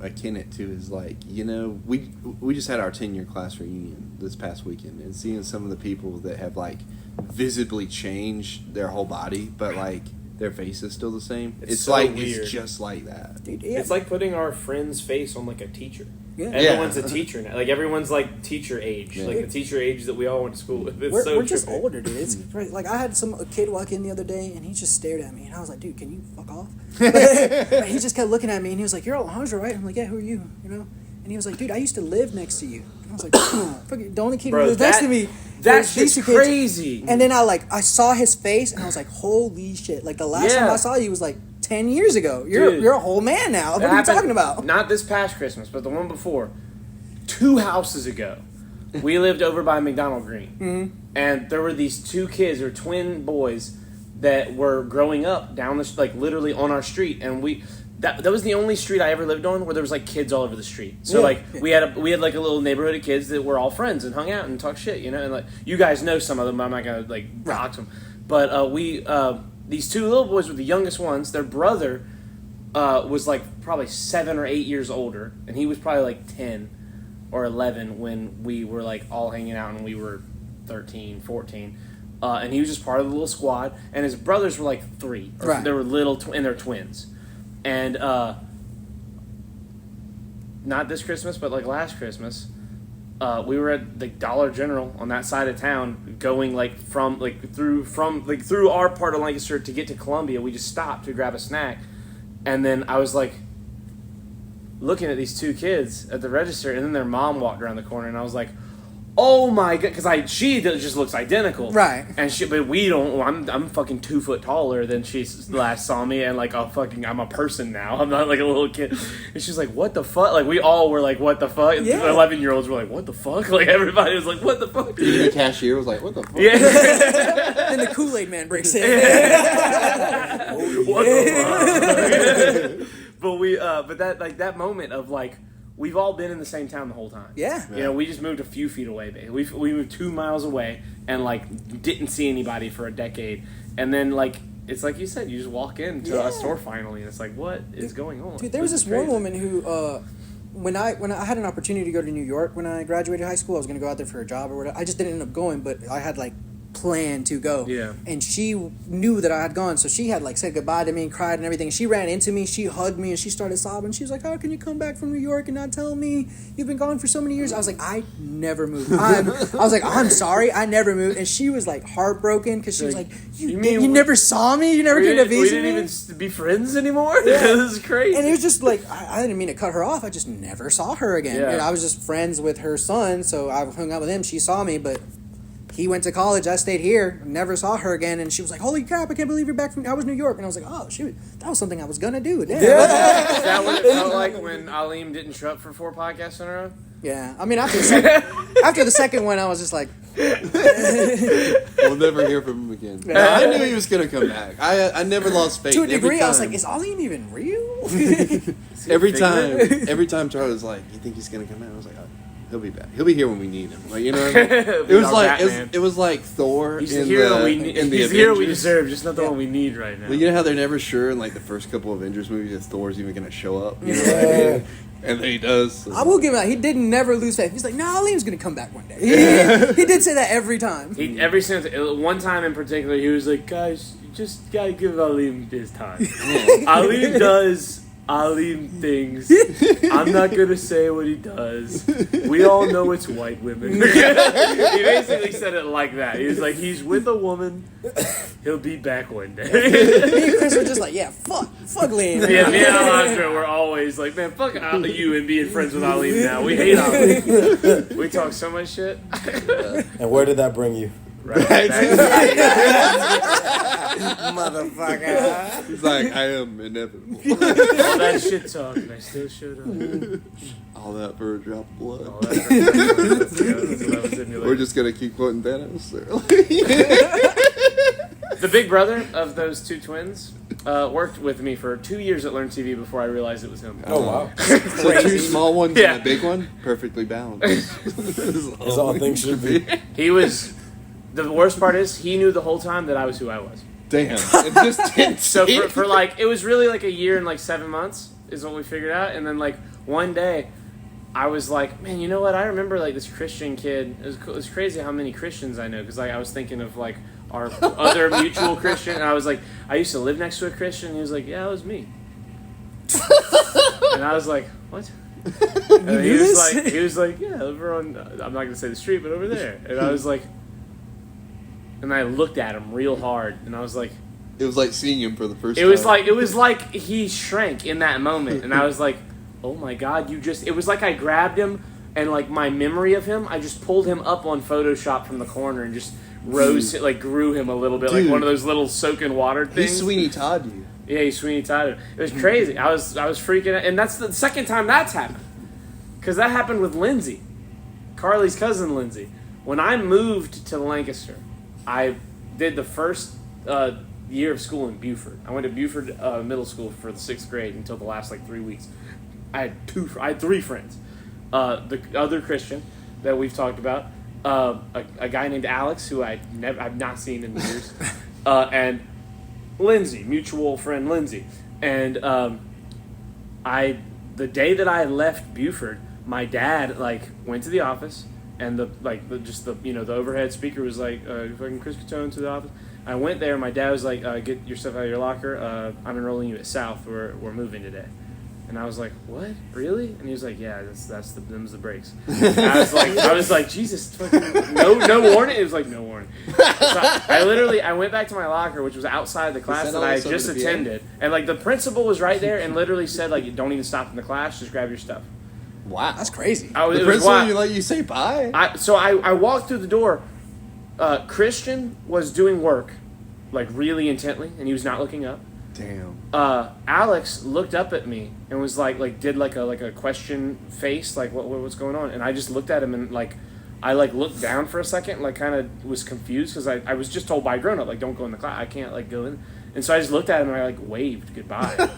akin it to is like, you know, we just had our 10-year class reunion this past weekend, and seeing some of the people that have like visibly changed their whole body, but like their face is still the same. It's so like weird. It's just like that. Dude, yeah. It's like putting our friend's face on like a teacher. Yeah. Everyone's a teacher now. Like everyone's like teacher age, like the teacher age that we all went to school with. It's we're just older, dude. It's crazy. Like I had a kid walk in the other day, and he just stared at me, and I was like, "Dude, can you fuck off?" But he just kept looking at me, and he was like, "You're Alejandro, right?" I'm like, "Yeah, who are you?" You know. And he was like, "Dude, I used to live next to you." And I was like, "The only kid who lives next to me." That's just crazy. And then I saw his face, and I was like, "Holy shit!" Like the last time I saw you was like 10 years ago. You're a whole man now. What are you talking about? Not this past Christmas, but the one before. 2 houses ago, we lived over by McDonald Green, and there were these 2 kids, or twin boys, that were growing up down the like literally on our street, and that was the only street I ever lived on where there was like kids all over the street. So we had like a little neighborhood of kids that were all friends and hung out and talked shit, you know. And like you guys know some of them, I'm not gonna like dox them, but these 2 little boys were the youngest ones. Their brother was like probably 7 or 8 years older, and he was probably like 10 or 11 when we were like all hanging out, and we were 13, 14. And he was just part of the little squad, and his brothers were like 3. They were little, and they're twins. And not this Christmas, but like last Christmas, we were at the Dollar General on that side of town, going like through our part of Lancaster to get to Columbia. We just stopped to grab a snack, and then I was like looking at these 2 kids at the register, and then their mom walked around the corner, and I was like, oh my god, because she just looks identical, right? And but we don't. I'm fucking 2 foot taller than she last saw me, and like I'm a person now. I'm not like a little kid. And she's like, what the fuck? Like we all were like, what the fuck? And 11-year-olds were like, what the fuck? Like everybody was like, what the fuck? Even the cashier was like, what the fuck? Yeah. Then the Kool-Aid man breaks in. What the fuck? But that moment of like, we've all been in the same town the whole time. Yeah. You know, we just moved a few feet away. We moved 2 miles away and like didn't see anybody for a decade. And then like, it's like you said, you just walk into a store finally, and it's like, what is going on? Dude, there was this one woman who, when I had an opportunity to go to New York when I graduated high school, I was going to go out there for a job or whatever. I just didn't end up going, but I had like planned to go. Yeah. And she knew that I had gone, so she had like said goodbye to me and cried and everything. She ran into me, she hugged me, and she started sobbing. She was like, how can you come back from New York and not tell me you've been gone for so many years? I was like, I never moved. I was like, I'm sorry, I never moved. And she was like heartbroken because she was like, you never saw me? You never came to visit me? We didn't even be friends anymore? Yeah. This is crazy. And it was just like, I didn't mean to cut her off. I just never saw her again. Yeah. And I was just friends with her son, so I hung out with him. She saw me, but he went to college. I stayed here. Never saw her again. And she was like, holy crap, I can't believe you're back from... I was New York. And I was like, oh, shoot. That was something I was going to do. Damn. Yeah. Is that what it felt like when Aleem didn't show up for 4 podcasts in a row? Yeah. I mean, after the second one, I was just like... We'll never hear from him again. No, I knew he was going to come back. I never lost faith. To a degree, I was like, is Aleem even real? every time Charlie was like, you think he's going to come back? I was like, oh. He'll be back. He'll be here when we need him. Like, you know what I mean? It was like Thor. He's the hero we deserve, just not the one we need right now. Well, you know how they're never sure in like the first couple of Avengers movies if Thor's even going to show up. You know what I mean? And then he does. So. I will give him that. He did never lose faith. He's like, no, Aleem's going to come back one day. He did say that every time. One time in particular, he was like, guys, you just got to give Aleem his time. Aleem does Aleem things. I'm not going to say what he does. We all know it's white women. He basically said it like that. He was like, he's with a woman. He'll be back one day. Me and Chris were just like, yeah, fuck Aleem. Yeah, me and Alejandro were always like, man, fuck you and being friends with Aleem now. We hate Aleem. We talk so much shit. And where did that bring you? Right. Motherfucker. He's like, I am inevitable. All that shit talk, and I still showed up. All that for a drop of blood. All that for a drop of blood. We're just going to keep quoting Thanos. The big brother of those 2 twins, worked with me for 2 years at Learn TV before I realized it was him. Oh, wow. So 2 small ones Yeah. and a big one, perfectly balanced. As all things should be. He was. The worst part is he knew the whole time that I was who I was. Damn. It just didn't So see for like, it was really like a year and like 7 months is what we figured out. And then like one day, I was like, man, you know what? I remember like this Christian kid. It was crazy how many Christians I know because like I was thinking of like our other mutual Christian. And I was like, I used to live next to a Christian. And he was like, yeah, it was me. And I was like, what? And he was like, yeah, over on. I'm not gonna say the street, but over there. And I was like, and I looked at him real hard, and I was like. It was like seeing him for the first time. It was like he shrank in that moment, and I was like, "Oh my God, you just!" It was like I grabbed him, and like my memory of him, I just pulled him up on Photoshop from the corner and just grew him a little bit, like one of those little soak in water things. He Sweeney Todd you. Yeah, he Sweeney Todd him. It was crazy. I was freaking out, and that's the second time that's happened, because that happened with Lindsay, Carly's cousin Lindsay. When I moved to Lancaster, I did the first. Year of school in Buford. I went to Buford Middle School for the 6th grade until the last like 3 weeks. I had 3 friends. The other Christian that we've talked about, a guy named Alex who I've not seen in years, and Lindsay, mutual friend Lindsay. And the day that I left Buford, my dad like went to the office, and the overhead speaker was like, "Fucking Chris Catone to the office." I went there. My dad was like, "Get your stuff out of your locker. I'm enrolling you at South. We're moving today." And I was like, "What? Really?" And he was like, "Yeah, them's the breaks." And I was like, Jesus, fucking, no warning. It was like no warning. So I went back to my locker, which was outside the class that I had just attended, and like the principal was right there and literally said like, "Don't even stop in the class. Just grab your stuff." Wow, that's crazy. The principal you let you say bye? I walked through the door. Christian was doing work, like really intently, and he was not looking up. Damn. Alex looked up at me and was like did like a question face, like what's going on? And I just looked at him and like I like looked down for a second, like kind of was confused because I was just told by a grown up like don't go in the class, I can't like go in. And so I just looked at him and I like waved goodbye,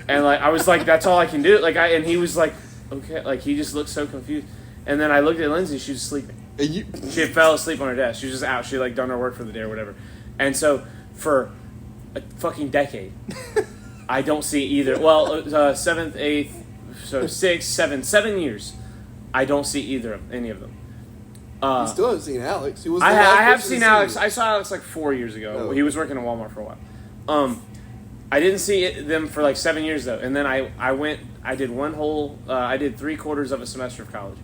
and like I was like that's all I can do. And he was like okay, like he just looked so confused. And then I looked at Lindsay, she was sleeping. She had fell asleep on her desk. She was just out. She had like done her work for the day or whatever. And so for a fucking decade, I don't see either. Well, 7th, 8th, so 6th, 7th, 7 years, I don't see either of any of them. You still haven't seen Alex. He was. I have seen Alex. I saw Alex like 4 years ago. Oh. He was working at Walmart for a while. I didn't see them for like 7 years though. And then I went. I did one whole. I did 3/4 of a semester of college,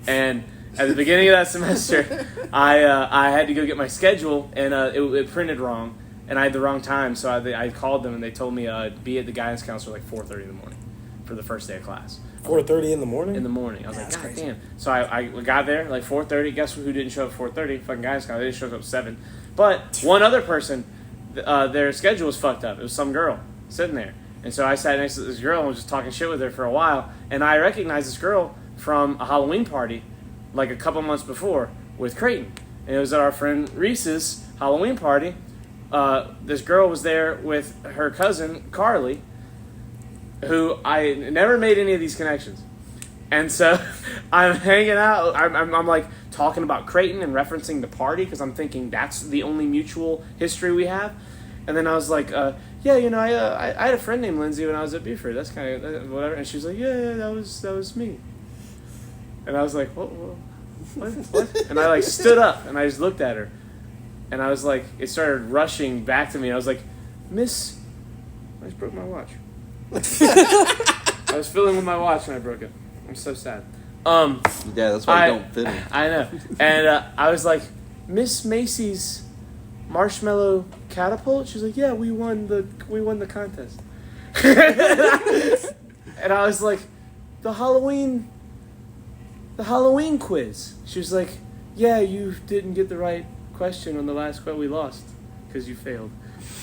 and. At the beginning of that semester, I had to go get my schedule, and it printed wrong, and I had the wrong time, so I called them, and they told me be at the guidance counselor like 4:30 in the morning for the first day of class. 4:30 in the morning? In the morning. I was like, God crazy. damn. So I got there like 4:30. Guess who didn't show up at 4:30? Fucking guidance counselor. They didn't show up at 7. But one other person, their schedule was fucked up. It was some girl sitting there. And so I sat next to this girl and was just talking shit with her for a while, and I recognized this girl from a Halloween party like a couple months before with Creighton. And it was at our friend Reese's Halloween party. This girl was there with her cousin, Carly, who I never made any of these connections. And so I'm hanging out. I'm like talking about Creighton and referencing the party because I'm thinking that's the only mutual history we have. And then I was like, yeah, you know, I had a friend named Lindsay when I was at Buford. That's kind of whatever. And she's like, yeah, that was me. And I was like, what? And I like stood up and I just looked at her, and I was like, it started rushing back to me. I was like, Miss, I just broke my watch. I was fiddling with my watch and I broke it. I'm so sad. Yeah, that's why I don't fiddle. I know. And I was like, Miss Macy's marshmallow catapult. She's like, yeah, we won the contest. And I was like, the Halloween quiz. She was like, yeah, you didn't get the right question on the last quiz. We lost because you failed.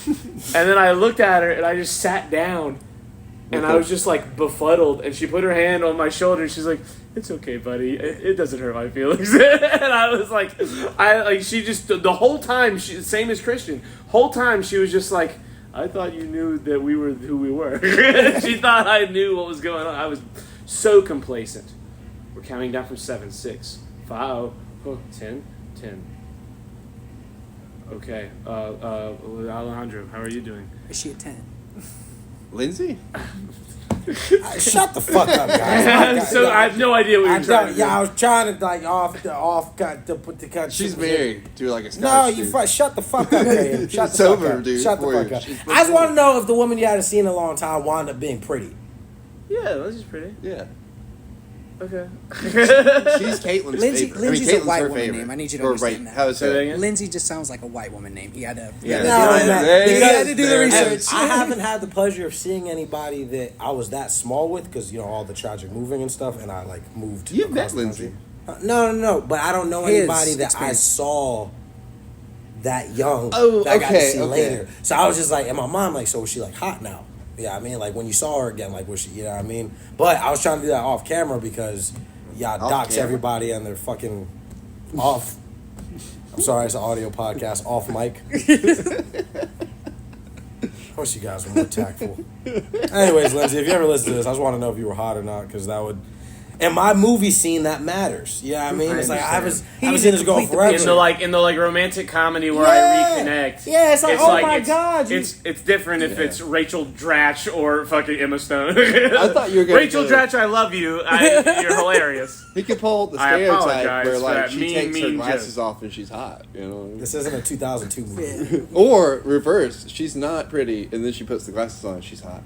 And then I looked at her and I just sat down and I was just like befuddled, and she put her hand on my shoulder and she's like, it's okay, buddy. It doesn't hurt my feelings. And I was like, she just, the whole time, same as Christian, whole time she was just like, I thought you knew that we were who we were. She thought I knew what was going on. I was so complacent. We're counting down from 7, 6, 5, 10, 10. Okay. Alejandro, how are you doing? Is she a 10? Lindsay? Shut the fuck up, guys. So I have no idea what you're trying to do. Yeah, I was trying to like put the cut. She's married to like a Scottish No, dude. shut the fuck up, Graham. Shut It's the fuck over, up. dude. Shut the For fuck you. up. She's I just want to know if the woman you hadn't seen in a long time wound up being pretty. Yeah, Lindsay's pretty. Yeah. Okay. She's Caitlin's Lindsay, favorite. Lindsay's Caitlin's a white her woman favorite. name. I need you to Or understand right, that. how is Say that that? again? Lindsay just sounds like a white woman name. You had to. You had to No, do no, it. You had to do the There it research. is. I haven't had the pleasure of seeing anybody that I was that small with because, all the tragic moving and stuff, and I, moved You've across met the Lindsay. country. No, but I don't know His anybody that I experience. saw that young Oh, that I got to okay, see okay. later. So I was just like, in my mind, so was she, hot now? Yeah, I mean, when you saw her again, was she, you know what I mean? But I was trying to do that off camera because y'all Off dox camera? everybody and they're fucking off. I'm sorry, it's an audio podcast, off mic. I wish you guys were more tactful. Anyways, Lindsay, if you ever listen to this, I just want to know if you were hot or not, because that would. In my movie scene, that matters. You know what I mean? It's like I haven't seen this go forever. In the romantic comedy where Yeah. I reconnect. Yeah, it's like, oh my God, you- It's different if it's Rachel Dratch or fucking Emma Stone. I thought you were going Rachel Dratch, I love you. You're hilarious. He could pull the I stereotype apologize where for that she mean, takes her mean glasses joke. off and she's hot. You know. This isn't a 2002 movie. Or reverse, she's not pretty, and then she puts the glasses on and she's hot.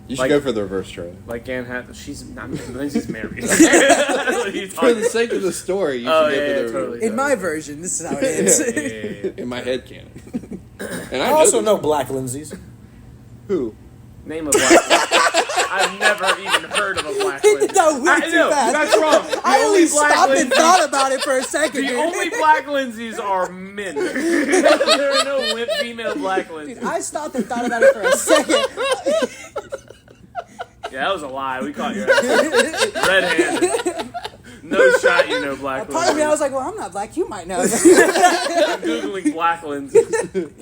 You should Like- go for the reverse trade. Like Anne Hathaway. She's not. Lindsay's married. What are you For talking the sake of the story, you Oh, should go yeah, for the totally. reverse. In my version, this is how it ends. about? In my head canon. And I also this. know black Lindsays. Who? Name a black. I've never even heard of a black Lindsay. No, way too No, fast. that's wrong. The I only only black stopped and Lindsays- thought about it for a second. The dude. only black Lindsays are men. There are no female black Lindsays. Dude, I stopped and thought about it for a second. Yeah, that was a lie. We caught your ass. Red-handed. No shot, you know black Part of me, I Lindsay. was like, well, I'm not black. You might know. I'm Googling black Lindsay. You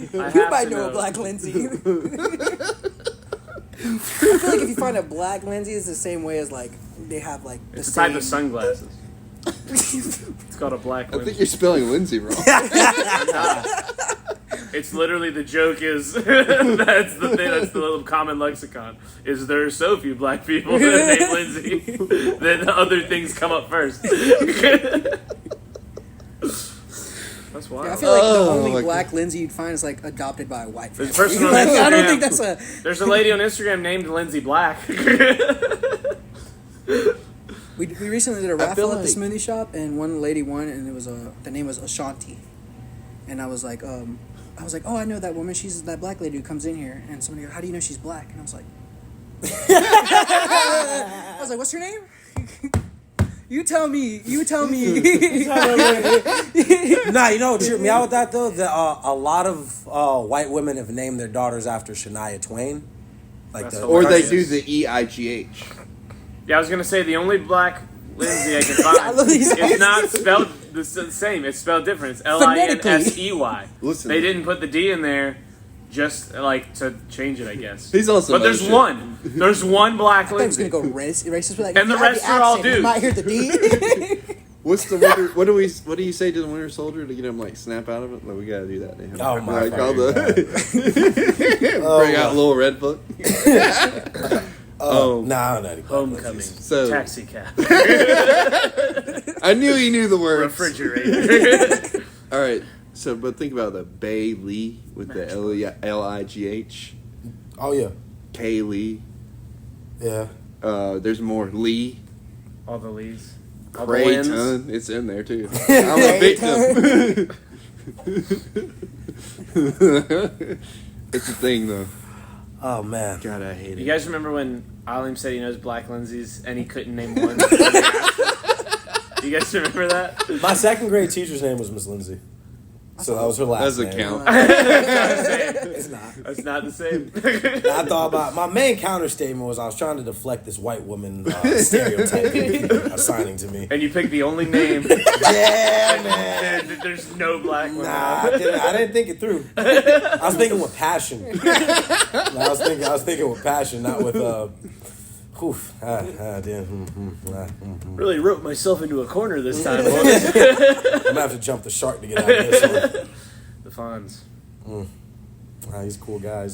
might know a black Lindsay. I feel like if you find a black Lindsay, it's the same way as they have the It's a same type of sunglasses. It's called a black I think Lindsay. you're spelling Lindsay wrong. It's literally the joke is that's the thing. That's the little common lexicon. Is there so few black people named Lindsay that other things come up first? That's wild. I feel like the Oh, only my black Lindsay you'd find is adopted by a white There's family. a person on I don't Instagram. think that's a. There's a lady on Instagram named Lindsay Black. We recently did a feel raffle at the like- smoothie shop, and one lady won, and it was the name was Ashanti, and I was like, oh, I know that woman. She's that black lady who comes in here, and somebody goes, how do you know she's black? And I was like, what's her name? You tell me. Nah, you know what tripped me out with that though? That a lot of white women have named their daughters after Shania Twain. That's Or they hilarious. do the EIGH. Yeah, I was gonna say the only black Lindsay I can find. I love these It's guys. not spelled the same. It's spelled different. It's Linsey. Listen. They didn't put the D in there just to change it, I guess. He's also But there's shit. one. There's one black I was Lindsay. gonna go racist, but And the rest are all dudes. You might hear the D. What's the winter? What do you say to the Winter Soldier to get him snap out of it? Like, we gotta do that to him. Oh, my Like, all fucking bring out a little red book. Nah, I don't know any black Homecoming. Lindsay's. So- Taxi cab. I knew he knew the words. Refrigerator. All right. So, but think about the Bailey with the Ligh. Oh yeah, Kaylee. yeah. There's more Lee. All the leads. All the wins. Creighton. It's in there too. I'm a victim. It's a thing though. Oh man. God, I hate You it. guys remember when Alim said he knows black Lindsays and he couldn't name one? You guys remember that? My second grade teacher's name was Miss Lindsay. So that was her last Doesn't name. count. It's not. That's not the same. I thought about my main counter statement was I was trying to deflect this white woman stereotype assigning to me. And you picked the only name. Yeah, man. There's no black women. Nah, I didn't think it through. I was thinking with passion. I was thinking with passion, not with Really wrote myself into a corner this time. I'm gonna have to jump the shark to get out of this one. The Fonz. He's a cool guy.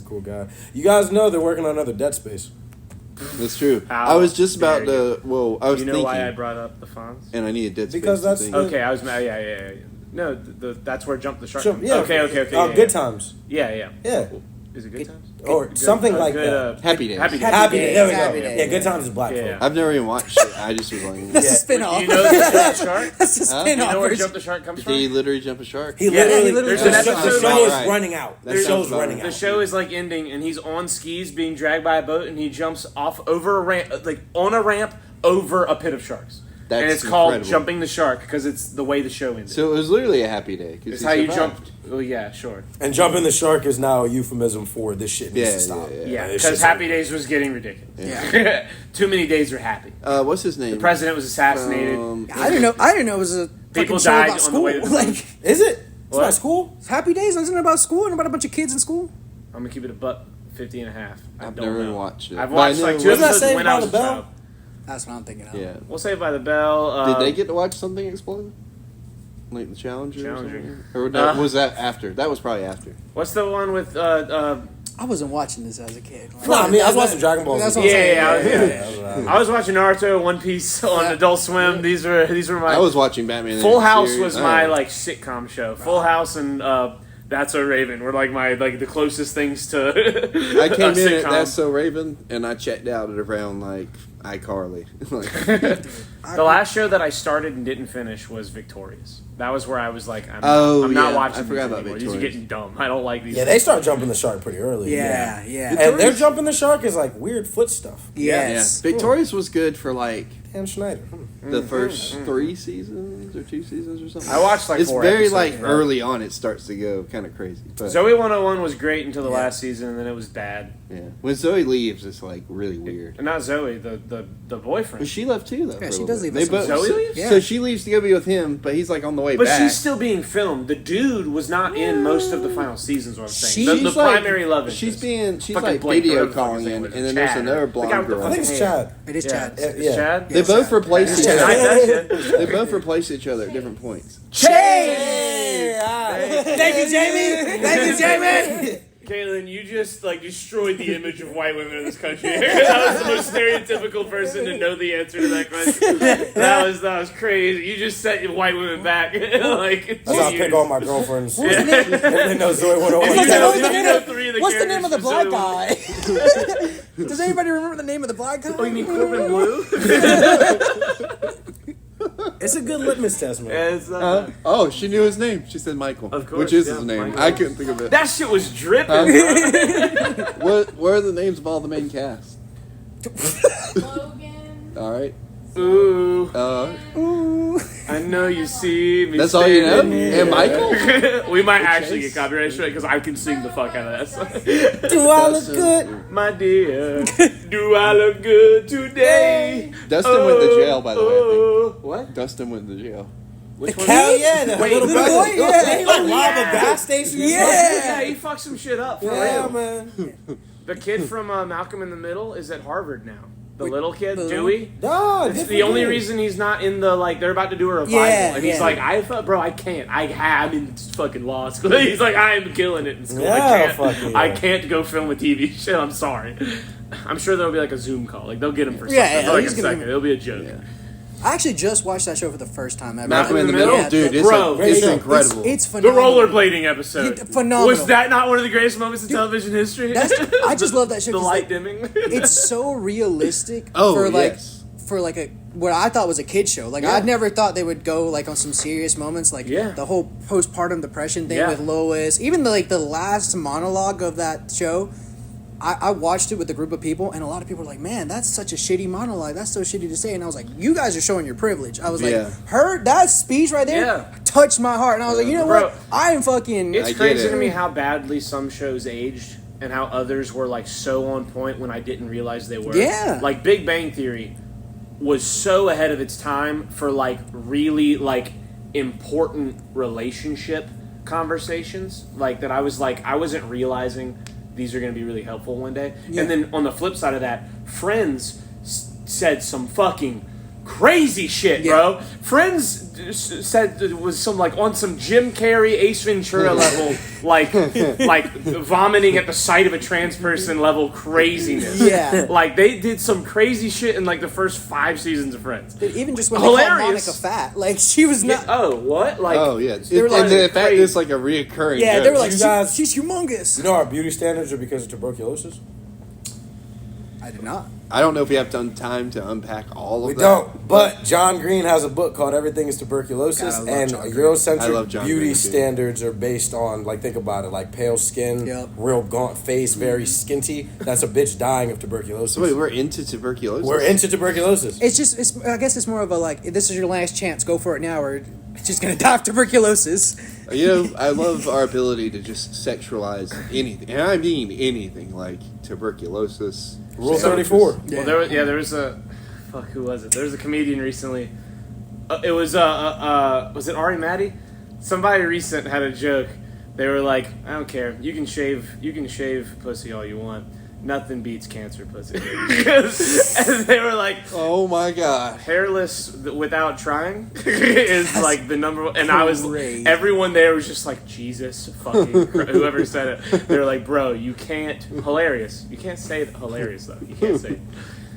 You guys know they're working on another Dead Space. That's true. How I was just about dare to. Well, I was You know thinking, why I brought up the Fonz? and I need a Dead Space. Because that's thing. Okay, I was mad. Yeah. No, that's where Jump the Shark Sure, comes. yeah. Okay. Good yeah. times. Yeah. Yeah. Is it Good Times? Or something like that. Happy Days. Happy Days. Happy Day. There we go. Happy Days. Yeah, Good Times is black Yeah. folk. I've never even watched it. I just was like, That's Yeah. a spin-off. You know Jump the Shark? That's a Huh? You spin-off. know where version. Jump the Shark comes did he from? literally jump a shark? He Yeah, literally. there's the an episode show is right. running out. The That show's sounds running right. The out. show is like ending, and he's on skis being dragged by a boat, and he jumps off over a ramp, like on a ramp over a pit of sharks. That's and it's called incredible. Jumping the Shark because it's the way the show ended. So it was literally a happy day. 'Cause it's he how you survived. jumped. Oh yeah, sure. And jumping the shark is now a euphemism for this shit needs Yeah, to stop. yeah, Yeah, This because shit's Happy over. Days was getting ridiculous. Yeah. Too many days are happy. What's his name? The president was assassinated. I didn't know it was a People fucking show died about on the way school. to the Like Is it? It's What? not school? Happy Days isn't it about school and about a bunch of kids in school? I'm gonna keep it a buck 50 and a half. I I've don't never know. watched it. I've But I watched know like it two was- Wasn't that episodes Saved when by I was the a Bell? child. That's what I'm thinking of. Yeah. We'll Saved by the Bell. Did they get to watch something explode? Like the Challenger? Challenger. Or no, was that after? That was probably after. What's the one with I wasn't watching this as a kid. Like, No, I mean, I was watching Dragon Ball Z. That's what I'm saying. Yeah. I was watching Naruto, One Piece on Adult Swim. These were my. I was watching Batman. Full the House series. was I my don't know. like sitcom show. Full House and That's So Raven were like my the closest things to. I came a in at sitcom. That's So Raven, and I checked out at around like iCarly. The last show that I started and didn't finish was Victorious. That was where I was like, I'm not yeah, watching. I forgot these about anymore. These are Victorious. getting dumb. I don't like these. Yeah, they start jumping the shark pretty early. Yeah. And their jumping the shark is like weird foot stuff. Yes. Yeah. Victorious was good for like Dan Schneider. the first 3 seasons or 2 seasons or something. I watched like It's 4 very episodes. like early on. It starts to go kind of crazy. But Zoe 101 was great until the last season, and then it was bad. yeah, when Zoe leaves, it's like really weird. And not Zoe, the But boyfriend. she left too, though. Yeah, for a she little does bit. leave They us both, Zoe so, leaves? Yeah. so she leaves to go be with him, but he's like on the way But back. she's still being filmed. The dude was not in most of the final seasons. What I'm saying, the She's like- primary love interest. She's Fucking like Blake, video whatever the fuck calling his name in, was. and then there's Chad. another The guy blonde with the girl. I think it's Chad. It is Yeah. Chad. It's Yeah. Chad. They both replace each Chad. other. Nice, They both replace each other at different points. Thank you, Jamie. Thank you, Jamie. Caitlin, you just like destroyed the image of white women in this country. That was the most stereotypical person to know the answer to that question. That was crazy. You just set white women back like. That's how I 2 pick years. all my girlfriends. What's the name? They know Zoe 101. It's like, know- what's the you name know of- 3 of the What's the name of the characters black for guy? Does anybody remember the name of the black guy? Oh, you mean Corbin Blue? It's a good litmus test, man. It's, Oh, she knew his name. She said Michael, Of course, which is yeah, his name. Michael. I couldn't think of it. that shit was dripping. bro. What are the names of all the main cast? Logan. All right. Ooh, Ooh. I know you see me. That's all you know? standing And Michael? here. We might actually get copyright strike because I can sing the fuck out of that song. Do I look good? My dear, do I look good today? Dustin went to jail, by the way, I think. What? Dustin went to jail. Which one? Hell yeah, the Wait, little the brother. boy? Yeah. Did he like rob a gas station? Yeah, he fucked some shit up for Yeah, real. man. The kid from Malcolm in the Middle is at Harvard now. The Wait, little kid, the- Dewey. Dog, It's good the for only you. reason he's not in the they're about to do a revival, Yeah, and he's yeah. like, I thought, bro, I can't. I'm in fucking law school. He's like, I am killing it in school. Yeah, fuck yeah. I can't go film a TV show. I'm sorry. I'm sure there'll be like a Zoom call. Like they'll get him for something Yeah, for like a he's gonna second. give- It'll be a joke. Yeah. I actually just watched that show for the first time ever. Malcolm in the Middle? Middle? Dude, it's, Bro, it's show. incredible. It's The phenomenal. rollerblading episode. Phenomenal. Was that not one of the greatest moments in television history? I just love that show. the 'cause, light like, dimming. it's so realistic Oh, for like yes. for like a what I thought was a kid show. Like I'd never thought they would go like on some serious moments, like Yeah. the whole postpartum depression thing Yeah. with Lois. Even the last monologue of that show I watched it with a group of people, and a lot of people were like, man, that's such a shitty monologue. That's so shitty to say. And I was like, you guys are showing your privilege. I was like, that speech right there touched my heart. And I was like, you know what? I am fucking... It's crazy to me how badly some shows aged and how others were, like, so on point when I didn't realize they were. Yeah. Like, Big Bang Theory was so ahead of its time for, like, really, like, important relationship conversations. Like, that I was like, I wasn't realizing... these are going to be really helpful one day. Yeah. And then on the flip side of that, Friends said some fucking crazy shit, bro. Friends said it was some like on some Jim Carrey, Ace Ventura level, like vomiting at the sight of a trans person level craziness. Yeah, like they did some crazy shit in like the first 5 seasons of Friends. Dude, even just when they called Monica fat, like she was not. What? Like They were like, and the fact is like a reoccurring. Yeah, joke. they were like, she's humongous. You know our beauty standards are because of tuberculosis. I did not. I don't know if we have time to unpack all of that. We don't, but John Green has a book called Everything is Tuberculosis, and Eurocentric beauty standards are based on, like, think about it, like pale skin, real gaunt face, very skinty. That's a bitch dying of tuberculosis. So wait, we're into tuberculosis? We're into tuberculosis. I guess it's more of a, like, this is your last chance, go for it now, or it's just going to die of tuberculosis. You know, I love our ability to just sexualize anything, and I mean anything, like tuberculosis. Rule 34. Yeah. Well, there was a... Fuck, who was it? There was a comedian recently. It was it Ari Matty? Somebody recent had a joke. They were like, I don't care. You can shave pussy all you want. Nothing beats cancer pussy. And they were like, oh my god, hairless without trying is like the number one. And I was, everyone there was just like, Jesus fucking Christ. Whoever said it, they were like, bro, you can't, hilarious. You can't say hilarious though. You can't say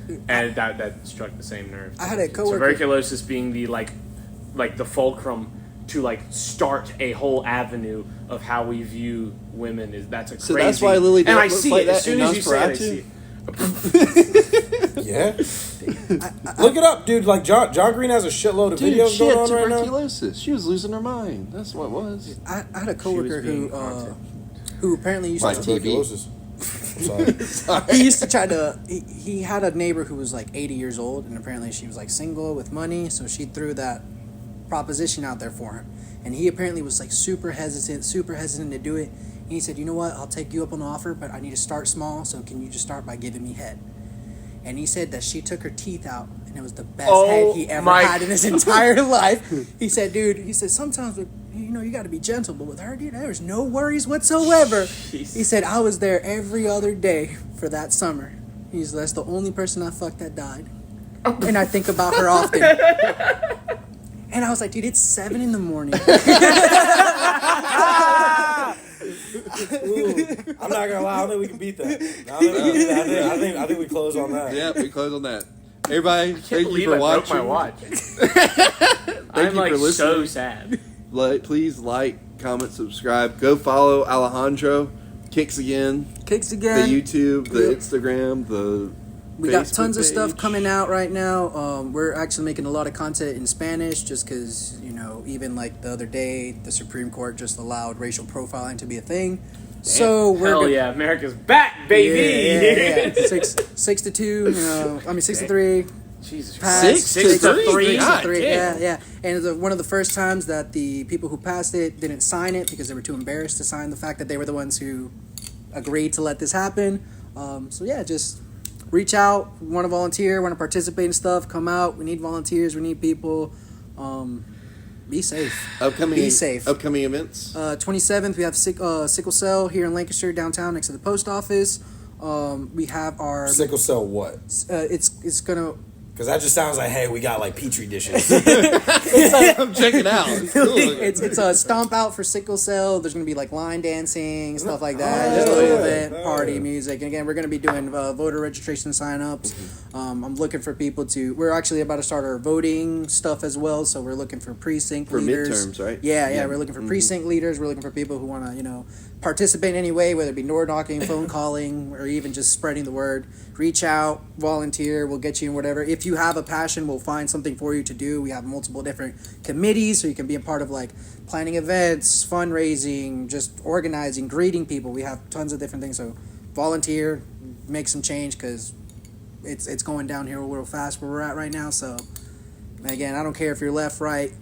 it. And that struck the same nerve. I had a coworker. Tuberculosis being the like the fulcrum to like start a whole avenue of how we view women. That's a crazy. So that's why Lily and I looks see like it that as soon as you say it. I see it. Yeah. Look it up, dude. Like John Green has a shitload of videos going on right now. Tuberculosis. She was losing her mind. That's what it was. I had a coworker who apparently used to tuberculosis. Sorry. He used to try to. He had a neighbor who was like 80 years old, and apparently she was like single with money, so she threw that proposition out there for him, and he apparently was like super hesitant to do it. And he said, you know what, I'll take you up on the offer, but I need to start small, so can you just start by giving me head? And he said that she took her teeth out, and it was the best head he ever had in his entire life. He said, dude, sometimes you got to be gentle, but with her, dude, there was no worries whatsoever. Jeez. He said, I was there every other day for that summer. That's the only person I fucked that died, and I think about her often. And I was like, dude, it's 7 a.m. Ooh, I'm not gonna lie, I don't think we can beat that. I think we close on that. Yeah, we close on that. Everybody, thank you for watching. My watch. I'm like so sad. Please like, comment, subscribe. Go follow Alejandro. Kicks again. The YouTube, the Instagram, we got tons of stuff coming out right now. We're actually making a lot of content in Spanish just because, even like the other day, the Supreme Court just allowed racial profiling to be a thing. Damn. So we're yeah, America's back, baby. Yeah. 6 to 2, 6 to 3. Jesus Christ. 6 to 3. Yeah. And one of the first times that the people who passed it didn't sign it because they were too embarrassed to sign the fact that they were the ones who agreed to let this happen. Just reach out, want to volunteer, want to participate in stuff, come out. We need volunteers, we need people. Be safe. Be safe. Upcoming events. 27th, we have Sickle Cell here in Lancaster, downtown, next to the post office. We have our... Sickle Cell what? It's going to... Because that just sounds like, hey, we got like Petri dishes. It's like, I'm checking out. It's cool. It's a stomp out for Sickle Cell. There's going to be like line dancing, stuff like that. Just a little bit, party music. And again, we're going to be doing voter registration sign-ups. I'm looking for people to... We're actually about to start our voting stuff as well, so we're looking for precinct leaders. For midterms, right? Yeah, we're looking for precinct leaders. We're looking for people who want to, participate in any way, whether it be door knocking, phone calling, or even just spreading the word. Reach out, volunteer, we'll get you in whatever. If you have a passion, we'll find something for you to do. We have multiple different committees, so you can be a part of like planning events, fundraising, just organizing, greeting people. We have tons of different things, so volunteer, make some change because it's going down here real fast where we're at right now. So again, I don't care if you're left, right.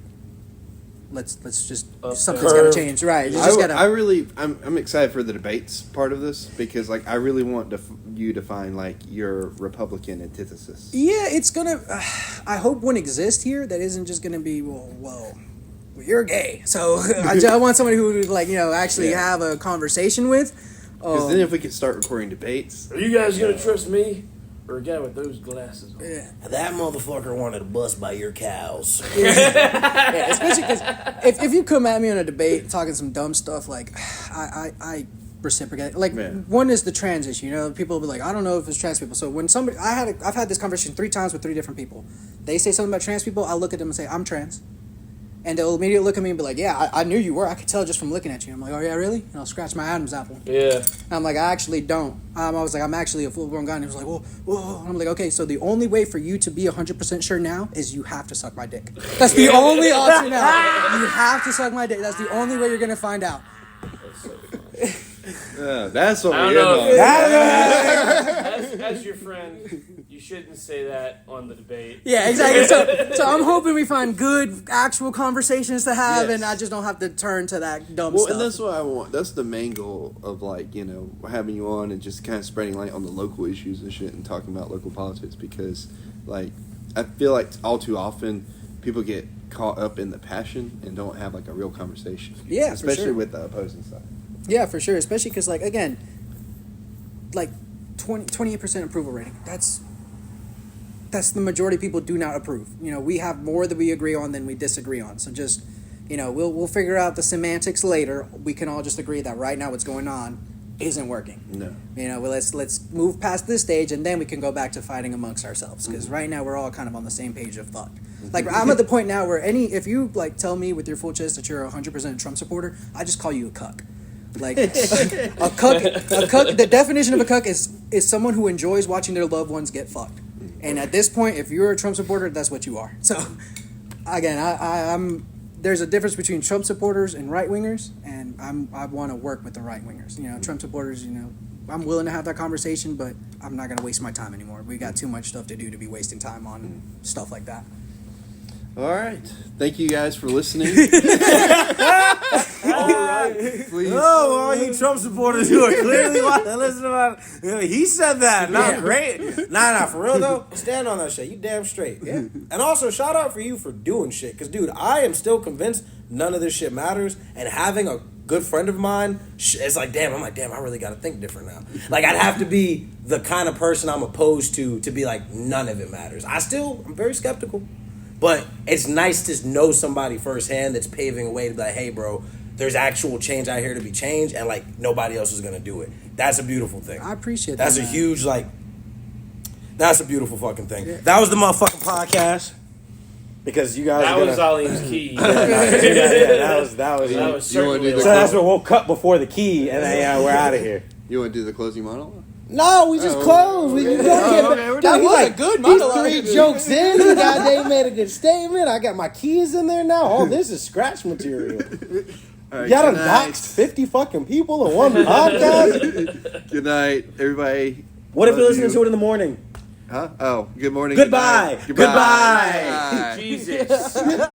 Let's just something's got to change, right? You just gotta. I'm excited for the debates part of this because like I really want you to find like your Republican antithesis. Yeah, it's gonna. I hope one exists here that isn't just gonna be well, you're gay. So I want somebody who would like actually have a conversation with. Because then if we could start recording debates, are you guys gonna trust me? Or a guy with those glasses on. Yeah. That motherfucker wanted to bust by your cows. Yeah, especially because if you come at me in a debate talking some dumb stuff, like, I reciprocate. Like, one is the trans issue. People will be like, I don't know if it's trans people. So when somebody, I've had this conversation 3 times with 3 different people. They say something about trans people, I look at them and say, I'm trans. And they'll immediately look at me and be like, yeah, I knew you were. I could tell just from looking at you. I'm like, oh, yeah, really? And I'll scratch my Adam's apple. Yeah. And I'm like, I actually don't. I was like, I'm actually a full-grown guy. And he was like, whoa. And I'm like, okay, so the only way for you to be 100% sure now is you have to suck my dick. That's the only option now. You have to suck my dick. That's the only way you're going to find out. That's so funny. that's what I we're don't in know. on. As your friend, you shouldn't say that on the debate. Yeah, exactly. So I'm hoping we find good, actual conversations to have, and I just don't have to turn to that dumb stuff. And that's what I want. That's the main goal of having you on and just kind of spreading light on the local issues and shit and talking about local politics because, like, I feel like all too often people get caught up in the passion and don't have like a real conversation. Yeah, especially for sure. with the opposing side. Yeah, for sure. Especially because, like, again, like 28% approval rating. That's the majority of people do not approve. We have more that we agree on than we disagree on. So just, we'll figure out the semantics later. We can all just agree that right now what's going on isn't working. No. Well, let's move past this stage and then we can go back to fighting amongst ourselves. Because right now we're all kind of on the same page of thought. Like, I'm at the point now where if you like tell me with your full chest that you're 100% a Trump supporter, I just call you a cuck. Like a cuck. The definition of a cuck is someone who enjoys watching their loved ones get fucked. And at this point, if you're a Trump supporter, that's what you are. So, again, I'm there's a difference between Trump supporters and right wingers, and I want to work with the right wingers. Trump supporters. I'm willing to have that conversation, but I'm not gonna waste my time anymore. We got too much stuff to do to be wasting time on stuff like that. All right. Thank you guys for listening. All right. Please. Oh, all you Trump supporters who are clearly listening about he said that. Not great. Nah, for real though. Stand on that shit. You damn straight. Yeah. And also, shout out for you for doing shit. Because, dude, I am still convinced none of this shit matters. And having a good friend of mine, it's like, damn, I really got to think different now. Like, I'd have to be the kind of person I'm opposed to be like, none of it matters. I'm very skeptical. But it's nice to know somebody firsthand that's paving a way to be like, hey, bro, there's actual change out here to be changed, and, like, nobody else is going to do it. That's a beautiful thing. I appreciate that. That's a huge, like, that's a beautiful fucking thing. Yeah. That was the motherfucking podcast. Because you guys that was Aleem's key. That was certainly. So that's what we'll cut before the key, and then we're out of here. You want to do the closing monologue? No, we just closed. That was a good monologue. 3 jokes in. They made a good statement. I got my keys in there now. All this is scratch material. All right, y'all done doxed 50 fucking people in one podcast. Good night, everybody. What if you're listening to it in the morning? Huh? Oh, good morning. Goodbye. Goodbye. Goodbye. Jesus.